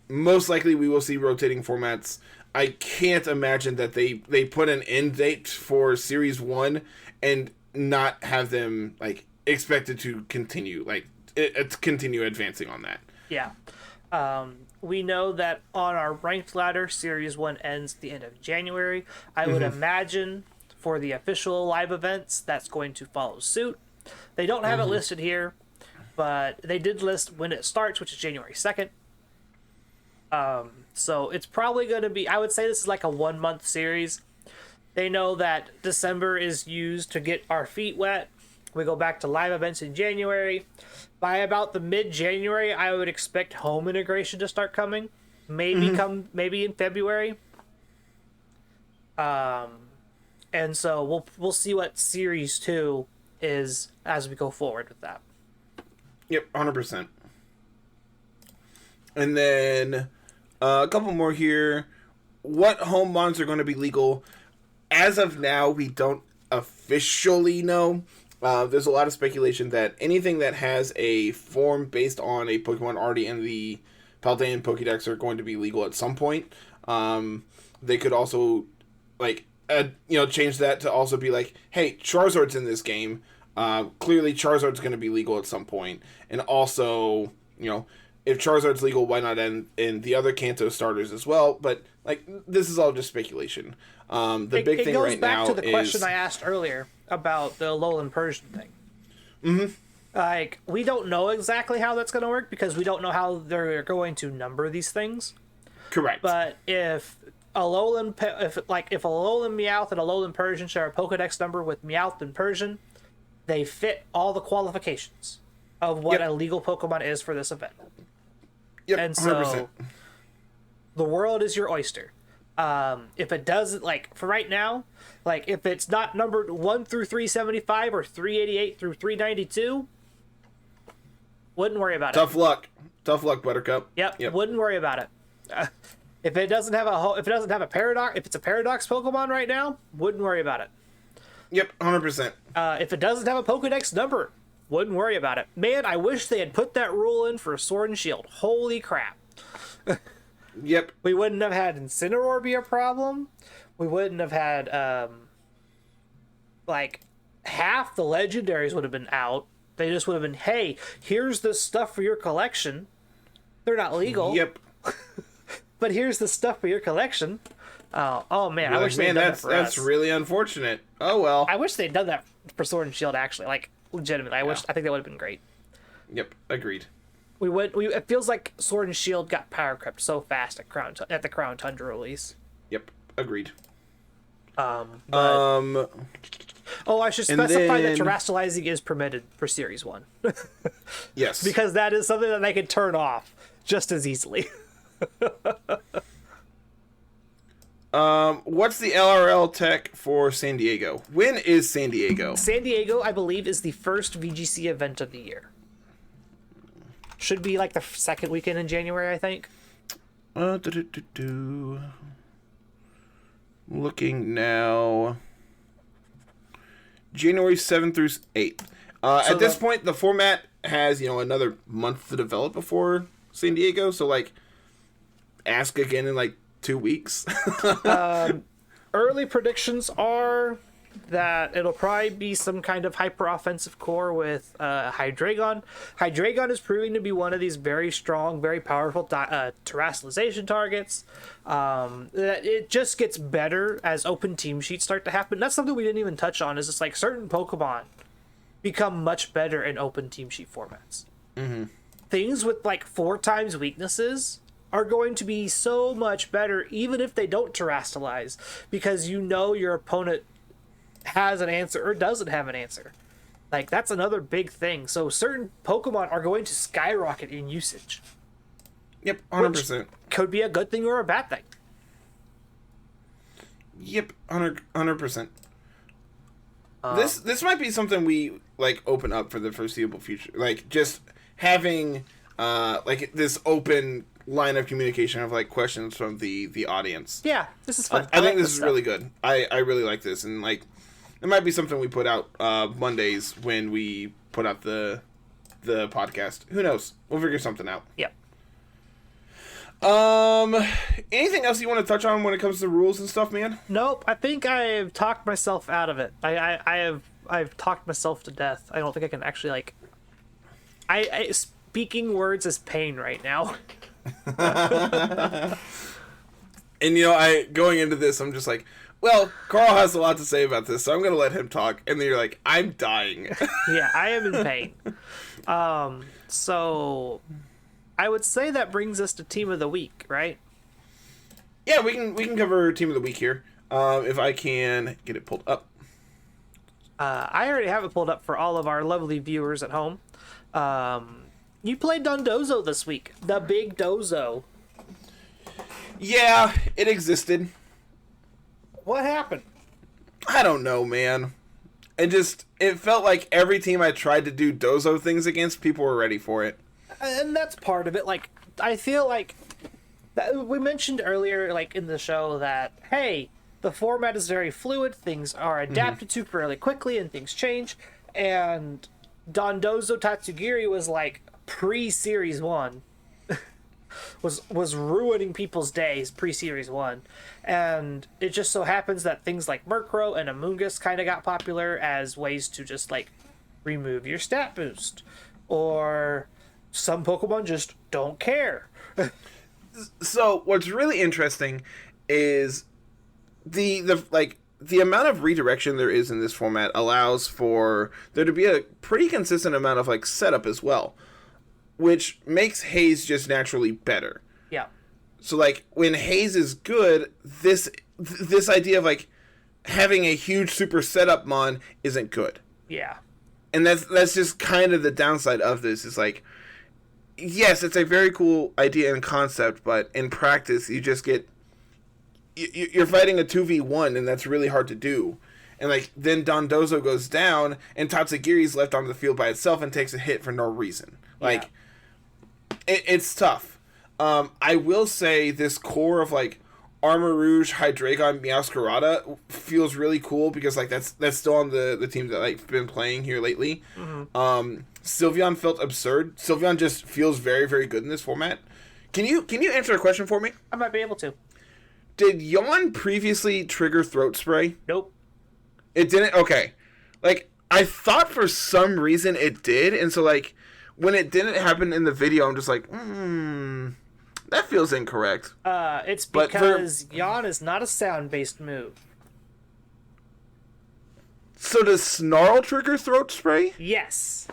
Most likely we will see rotating formats. I can't imagine that they put an end date for Series 1 and not have them, like, expected to continue, like, continue advancing on that. Yeah. we know that on our ranked ladder, Series 1 ends at the end of January. I would imagine for the official live events, that's going to follow suit. They don't have it listed here, but they did list when it starts, which is January 2nd. So it's probably going to be, I would say this is like a 1 month series. They know that December is used to get our feet wet. We go back to live events in January. By about the mid-January, I would expect home integration to start coming. Maybe in February. And so we'll see what Series 2 is as we go forward with that. Yep, 100%. And then a couple more here. What home mods are going to be legal? As of now, we don't officially know. There's a lot of speculation that anything that has a form based on a Pokemon already in the Paldean Pokédex are going to be legal at some point. They could also, change that to also be like, hey, Charizard's in this game. Clearly, Charizard's going to be legal at some point. And also, if Charizard's legal, why not in the other Kanto starters as well? But, this is all just speculation. The big thing right now is... It goes back to the question I asked earlier about the Alolan Persian thing. We don't know exactly how that's going to work because we don't know how they're going to number these things. Correct. But if Alolan Meowth and Alolan Persian share a Pokedex number with Meowth and Persian, they fit all the qualifications of what a legal Pokemon is for this event. Yep, and so 100%. The world is your oyster. If it doesn't, for right now, if it's not numbered 1 through 375 or 388 through 392, wouldn't worry about it. Tough luck, Buttercup. Yep. Wouldn't worry about it. If it doesn't have a paradox, if it's a paradox Pokemon right now, wouldn't worry about it. Yep, 100%. If it doesn't have a Pokedex number, wouldn't worry about it. Man, I wish they had put that rule in for Sword and Shield. Holy crap. Yep. We wouldn't have had Incineroar be a problem. We wouldn't have had, half the legendaries would have been out. They just would have been, hey, here's the stuff for your collection. They're not legal. Yep. But here's the stuff for your collection. Oh man, I wish they'd done that for us. That's really unfortunate. Oh well. I wish they'd done that for Sword and Shield, actually. Legitimately. I think that would have been great. Yep, agreed. It feels like Sword and Shield got power crept so fast at the Crown Tundra release. Yep, agreed. I should specify that terastallizing is permitted for Series 1. Yes. Because that is something that they could turn off just as easily. What's the LRL tech for San Diego? When is San Diego? San Diego, I believe, is the first VGC event of the year. Should be the second weekend in January, I think. Looking now. January 7th through 8th. At this point, the format has, another month to develop before San Diego. So, ask again in, 2 weeks. Early predictions are that it'll probably be some kind of hyper-offensive core with Hydreigon. Hydreigon is proving to be one of these very strong, very powerful terastallization targets. It just gets better as open team sheets start to happen. That's something we didn't even touch on, is just certain Pokemon become much better in open team sheet formats. Mm-hmm. Things with 4 times weaknesses are going to be so much better even if they don't terastallize, because your opponent has an answer or doesn't have an answer. That's another big thing. So certain Pokemon are going to skyrocket in usage. Yep, 100%. Which could be a good thing or a bad thing. Yep, 100%. This might be something we open up for the foreseeable future. Just having this open line of communication of questions from the audience. Yeah, this is fun. I think this is really good. I really like this, and it might be something we put out Mondays when we put out the podcast. Who knows? We'll figure something out. Yep. Anything else you want to touch on when it comes to rules and stuff, man? Nope. I think I've talked myself out of it. I've talked myself to death. I don't think I can actually I speaking words is pain right now. And I going into this, I'm just like, well, Carl has a lot to say about this, so I'm gonna let him talk. And then you're like, I'm dying. Yeah, I am in pain. So I would say that brings us to Team of the Week, right? Yeah, we can cover Team of the Week here. If I can get it pulled up. I already have it pulled up for all of our lovely viewers at home. You played Dondozo this week. The big Dozo. Yeah, it existed. What happened? I don't know, man. It felt like every team I tried to do Dozo things against, people were ready for it. And that's part of it. Like, I feel like we mentioned earlier, like in the show, that hey, the format is very fluid. Things are adapted to fairly quickly, and things change. And Dondozo Tatsugiri was like pre-Series 1. was ruining people's days pre-Series 1. And it just so happens that things like Murkrow and Amoonguss kind of got popular as ways to just, like, remove your stat boost. Or some Pokemon just don't care. So, what's really interesting is the amount of redirection there is in this format allows for there to be a pretty consistent amount of, like, setup as well, which makes Haze just naturally better. Yeah. So, like, when Haze is good, this idea of, like, having a huge super setup mon isn't good. Yeah. And that's just kind of the downside of this. Is like, yes, it's a very cool idea and concept, but in practice, you just get... You're fighting a 2v1, and that's really hard to do. And, like, then Dondozo goes down, and Tatsugiri's left on the field by itself and takes a hit for no reason. Like... Yeah. It's tough. I will say this core of, like, Armarouge, Hydreigon, Meowscarada feels really cool because, like, that's still on the team that I've been playing here lately. Mm-hmm. Sylveon felt absurd. Sylveon just feels very, very good in this format. Can you answer a question for me? I might be able to. Did Yawn previously trigger Throat Spray? Nope. It didn't? Okay. Like, I thought for some reason it did, and so, like... When it didn't happen in the video, I'm just like, that feels incorrect. It's because Yawn is not a sound-based move. So does Snarl trigger Throat Spray? Yes.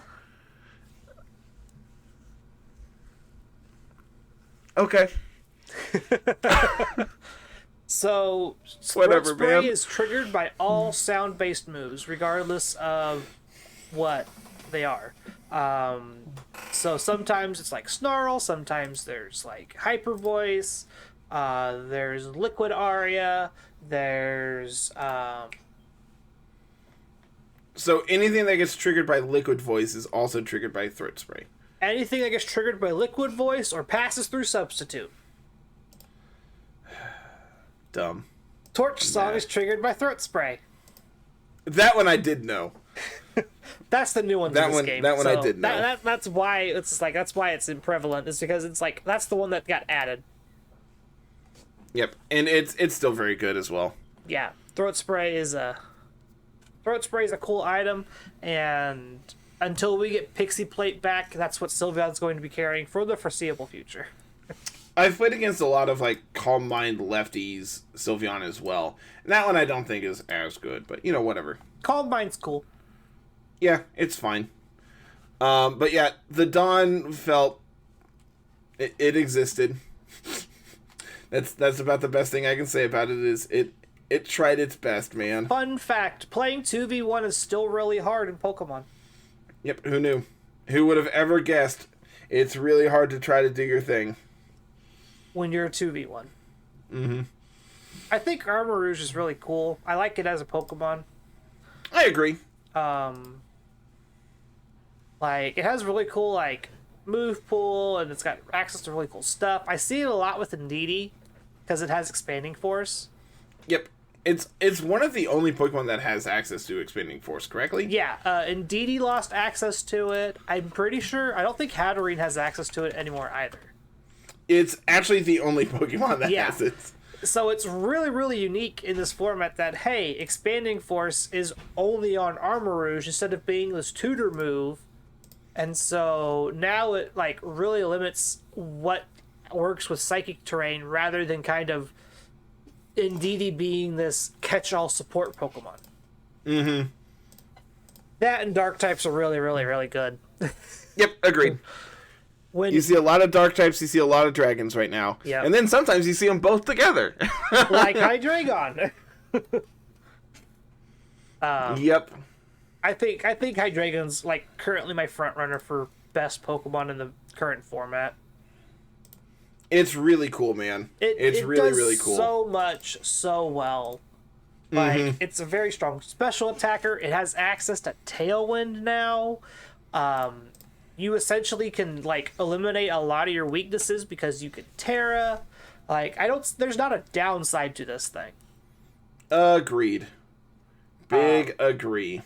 Okay. So, Whatever, Throat Spray man. is triggered by all sound-based moves, regardless of what they are. So sometimes it's like Snarl, sometimes there's like Hyper Voice, there's Liquid Aria, there's So anything that gets triggered by Liquid Voice is also triggered by Throat Spray. anything that gets triggered by Liquid Voice or passes through Substitute. Dumb. Torch Song is triggered by Throat Spray. That one I did know. That's the new one. That in this one, game. that one I did know. That's why it's like that's why it's prevalent. Is because it's like that's the one that got added. Yep, and it's still very good as well. Yeah, Throat Spray is a cool item, and until we get Pixie Plate back, that's what Sylveon's going to be carrying for the foreseeable future. I've played against a lot of, like, Calm Mind lefties Sylveon as well. And that one I don't think is as good, but, whatever. Calm Mind's cool. Yeah, it's fine. But yeah, the Dawn felt... It existed. That's about the best thing I can say about it is it tried its best, man. Fun fact, playing 2v1 is still really hard in Pokemon. Yep, who knew? Who would have ever guessed it's really hard to try to do your thing? When you're a 2v1. Mm-hmm. I think Armarouge is really cool. I like it as a Pokemon. I agree. Like, it has really cool, like, move pool, and it's got access to really cool stuff. I see it a lot with Indeedee, because it has Expanding Force. Yep. It's one of the only Pokemon that has access to Expanding Force, correctly? Yeah, Indeedee lost access to it. I'm pretty sure... I don't think Hatterene has access to it anymore either. It's actually the only Pokemon that has it. So it's really, really unique in this format that, hey, Expanding Force is only on Armarouge instead of being this tutor move. And so now it, like, really limits what works with psychic terrain rather than kind of Indeedee being this catch-all support Pokemon. Mm-hmm. That and dark types are really, really, really good. Yep, agreed. When You see a lot of dark types, you see a lot of dragons right now. Yep. And then sometimes you see them both together. like Hydreigon. Yep. I think Hydreigon's like currently my front runner for best Pokemon in the current format. It's really cool, man. It's really, does really cool. So much, so well. Like, it's a very strong special attacker. It has access to Tailwind now. You essentially can, like, eliminate a lot of your weaknesses because you can Terra. Like, there's not a downside to this thing. Agreed. Big agree.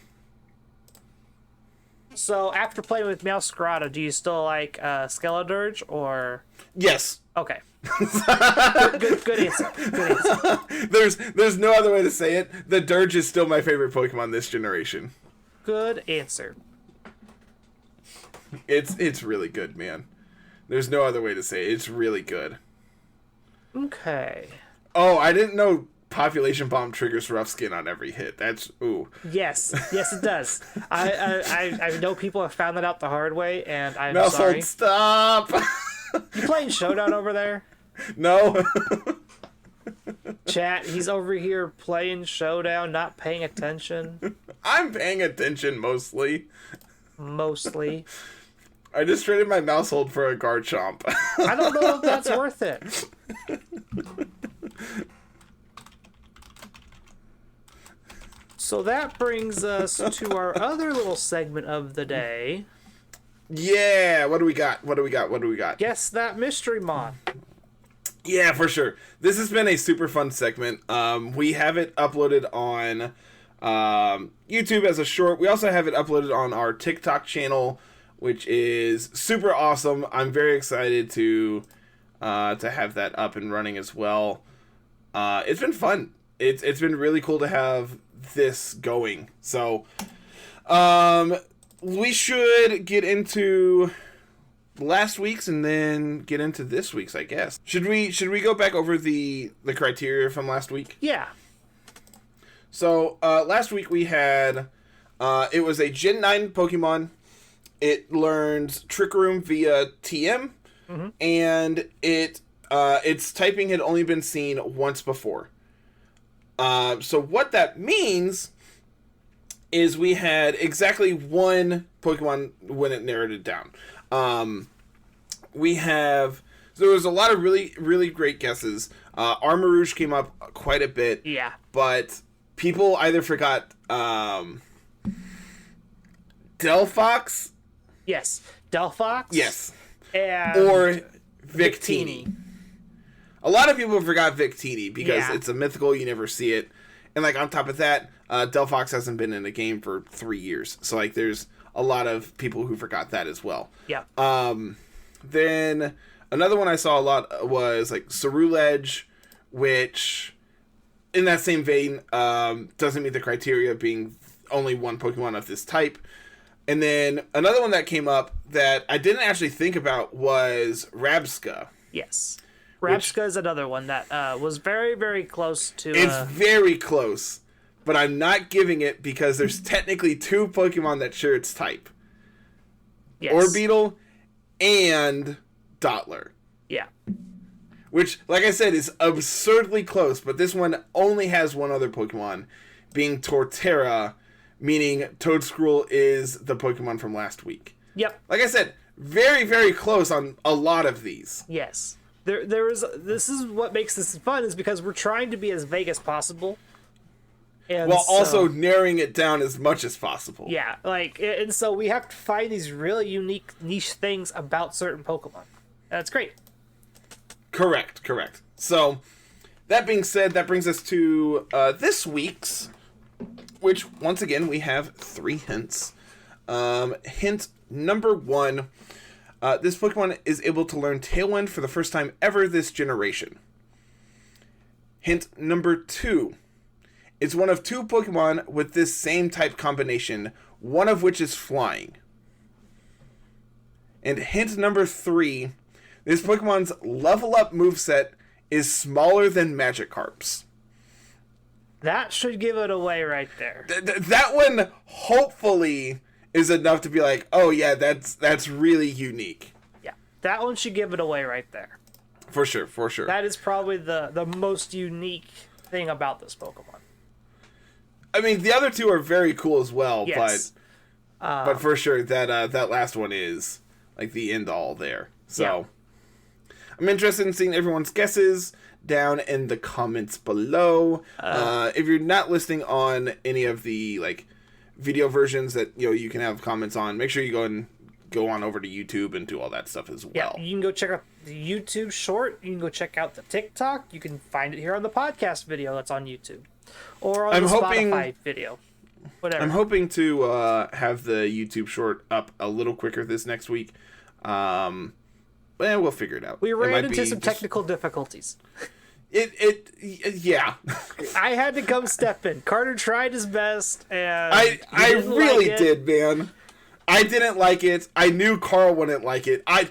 So, after playing with Meowscarada, do you still like Skeledirge, or... Yes. Okay. Good answer. Good answer. There's no other way to say it. The Dirge is still my favorite Pokemon this generation. Good answer. It's really good, man. There's no other way to say it. It's really good. Okay. Oh, I didn't know Population Bomb triggers Rough Skin on every hit. That's ooh. Yes, it does. I know people have found that out the hard way, and I'm Mouse sorry. Hold, stop. You playing Showdown over there? No. Chat, he's over here playing Showdown, not paying attention. I'm paying attention mostly. Mostly. I just traded my Mouse Hold for a Garchomp. I don't know if that's worth it. So that brings us to our other little segment of the day. Yeah, what do we got? Guess that mystery mon. Yeah, for sure. This has been a super fun segment. We have it uploaded on YouTube as a short. We also have it uploaded on our TikTok channel, which is super awesome. I'm very excited to have that up and running as well. It's been fun. It's been really cool to have this going. So, we should get into last week's and then get into this week's, I guess. Should we go back over the criteria from last week? Yeah. So, last week we had it was a Gen 9 Pokemon. It learns Trick Room via TM, and its typing had only been seen once before. So what that means is we had exactly one Pokemon when it narrowed it down. So there was a lot of really, really great guesses. Armarouge came up quite a bit. Yeah. But people either forgot Delphox. Yes. Delphox. Yes. And Or Victini. A lot of people forgot Victini because it's a mythical, you never see it. And like on top of that, Delphox hasn't been in a game for 3 years. So like there's a lot of people who forgot that as well. Yeah. Then another one I saw a lot was like Ceruledge, which in that same vein doesn't meet the criteria of being only one Pokemon of this type. And then another one that came up that I didn't actually think about was Rabsca. Yes. Rabsca is another one that was very, very close to... It's very close, but I'm not giving it because there's technically two Pokemon that share its type. Yes. Orbeetle and Dottler. Yeah. Which, like I said, is absurdly close, but this one only has one other Pokemon, being Torterra, meaning Toedscruel is the Pokemon from last week. Yep. Like I said, very, very close on a lot of these. Yes. This is what makes this fun, is because we're trying to be as vague as possible. And while also narrowing it down as much as possible. Yeah, and so we have to find these really unique niche things about certain Pokemon. That's great. Correct. So, that being said, that brings us to this week's, which, once again, we have 3 hints. Hint number 1, this Pokemon is able to learn Tailwind for the first time ever this generation. Hint number 2, it's one of 2 Pokemon with this same type combination, one of which is flying. And hint number 3, This Pokemon's level up moveset is smaller than Magikarp's. That should give it away right there. That one hopefully is enough to be like, oh yeah, that's really unique. Yeah, that one should give it away right there. For sure, for sure. That is probably the most unique thing about this Pokemon. I mean, the other two are very cool as well, Yes. but for sure that last one is like the end all there. So yeah. I'm interested in seeing everyone's guesses down in the comments below. If you're not listening on any of the like video versions that you can have comments on, make sure you go on over to YouTube and do all that stuff as well. Yeah, you can go check out the YouTube short. You can go check out the TikTok. You can find it here on the podcast video that's on YouTube, or on the Spotify video. Whatever. I'm hoping to have the YouTube short up a little quicker this next week. We'll figure it out. We ran into some technical difficulties. Yeah. I had to come step in. Carter tried his best, and I really did, man. I didn't like it. I knew Carl wouldn't like it. I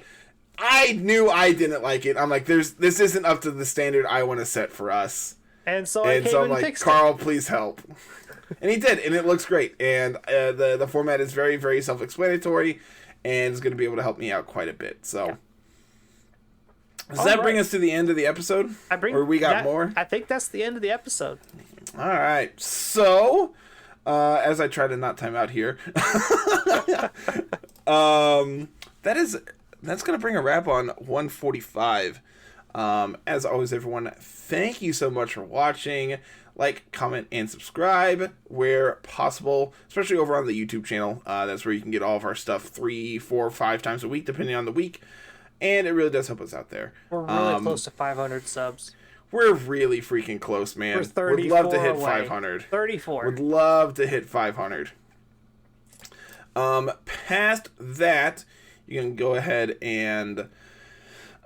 knew I didn't like it. I'm like, this isn't up to the standard I want to set for us. And so I'm like, Carl, please help. And he did, and it looks great. And the format is very, very self-explanatory, and is going to be able to help me out quite a bit. So. Yeah. Does that bring us to the end of the episode? Or we got more? I think that's the end of the episode. All right. So, as I try to not time out here, that's going to bring a wrap on 145. As always, everyone, thank you so much for watching. Like, comment, and subscribe where possible, especially over on the YouTube channel. That's where you can get all of our stuff 3, 4, 5 times a week, depending on the week. And it really does help us out there. We're really close to 500 subs. We're really freaking close, man. We're 34 Would love to hit away. 500. 34. Would love to hit 500. Past that, you can go ahead and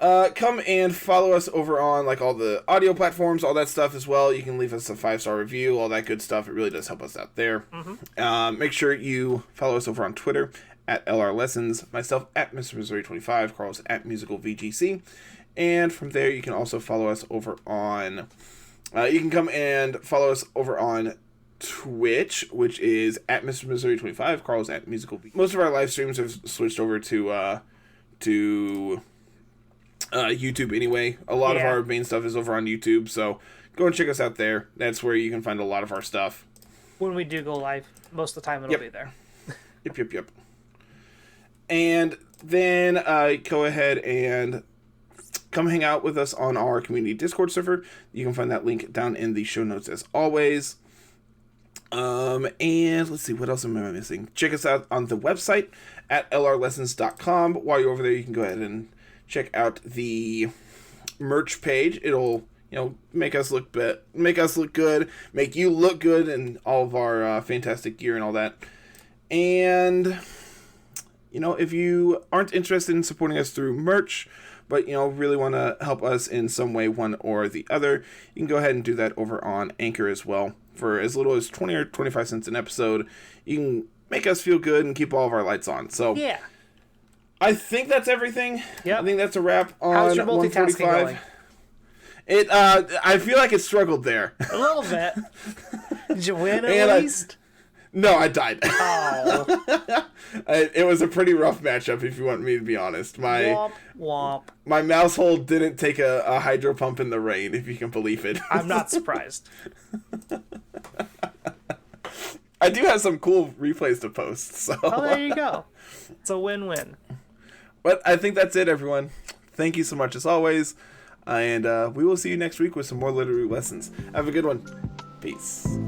come and follow us over on like all the audio platforms, all that stuff as well. You can leave us a 5-star review, all that good stuff. It really does help us out there. Mm-hmm. Make sure you follow us over on Twitter at LR Lessons, myself at Mr. Missouri 25, Carl's at Musical VGC, and from there you can also follow us over on. You can come and follow us over on Twitch, which is at Mr. Missouri 25, Carl's at Musical. Most of our live streams have switched over to YouTube anyway. A lot of our main stuff is over on YouTube, so go and check us out there. That's where you can find a lot of our stuff. When we do go live, most of the time it'll be there. Yep. And then go ahead and come hang out with us on our community Discord server. You can find that link down in the show notes as always. And let's see, what else am I missing? Check us out on the website at lrlessons.com. While you're over there, you can go ahead and check out the merch page. It'll make us look good, make you look good, and all of our fantastic gear and all that. And if you aren't interested in supporting us through merch, but really want to help us in some way, one or the other, you can go ahead and do that over on Anchor as well. For as little as 20 or 25 cents an episode, you can make us feel good and keep all of our lights on. So yeah, I think that's everything. Yep. I think that's a wrap on How's your multitasking 145. going? I feel like it struggled there. A little bit. Did you win at least? No, I died. Oh. It was a pretty rough matchup, if you want me to be honest. Womp, womp. My mouse hole didn't take a hydro pump in the rain, if you can believe it. I'm not surprised. I do have some cool replays to post, so. Oh, there you go. It's a win-win. But I think that's it, everyone. Thank you so much as always. And we will see you next week with some more Littleroot lessons. Have a good one. Peace.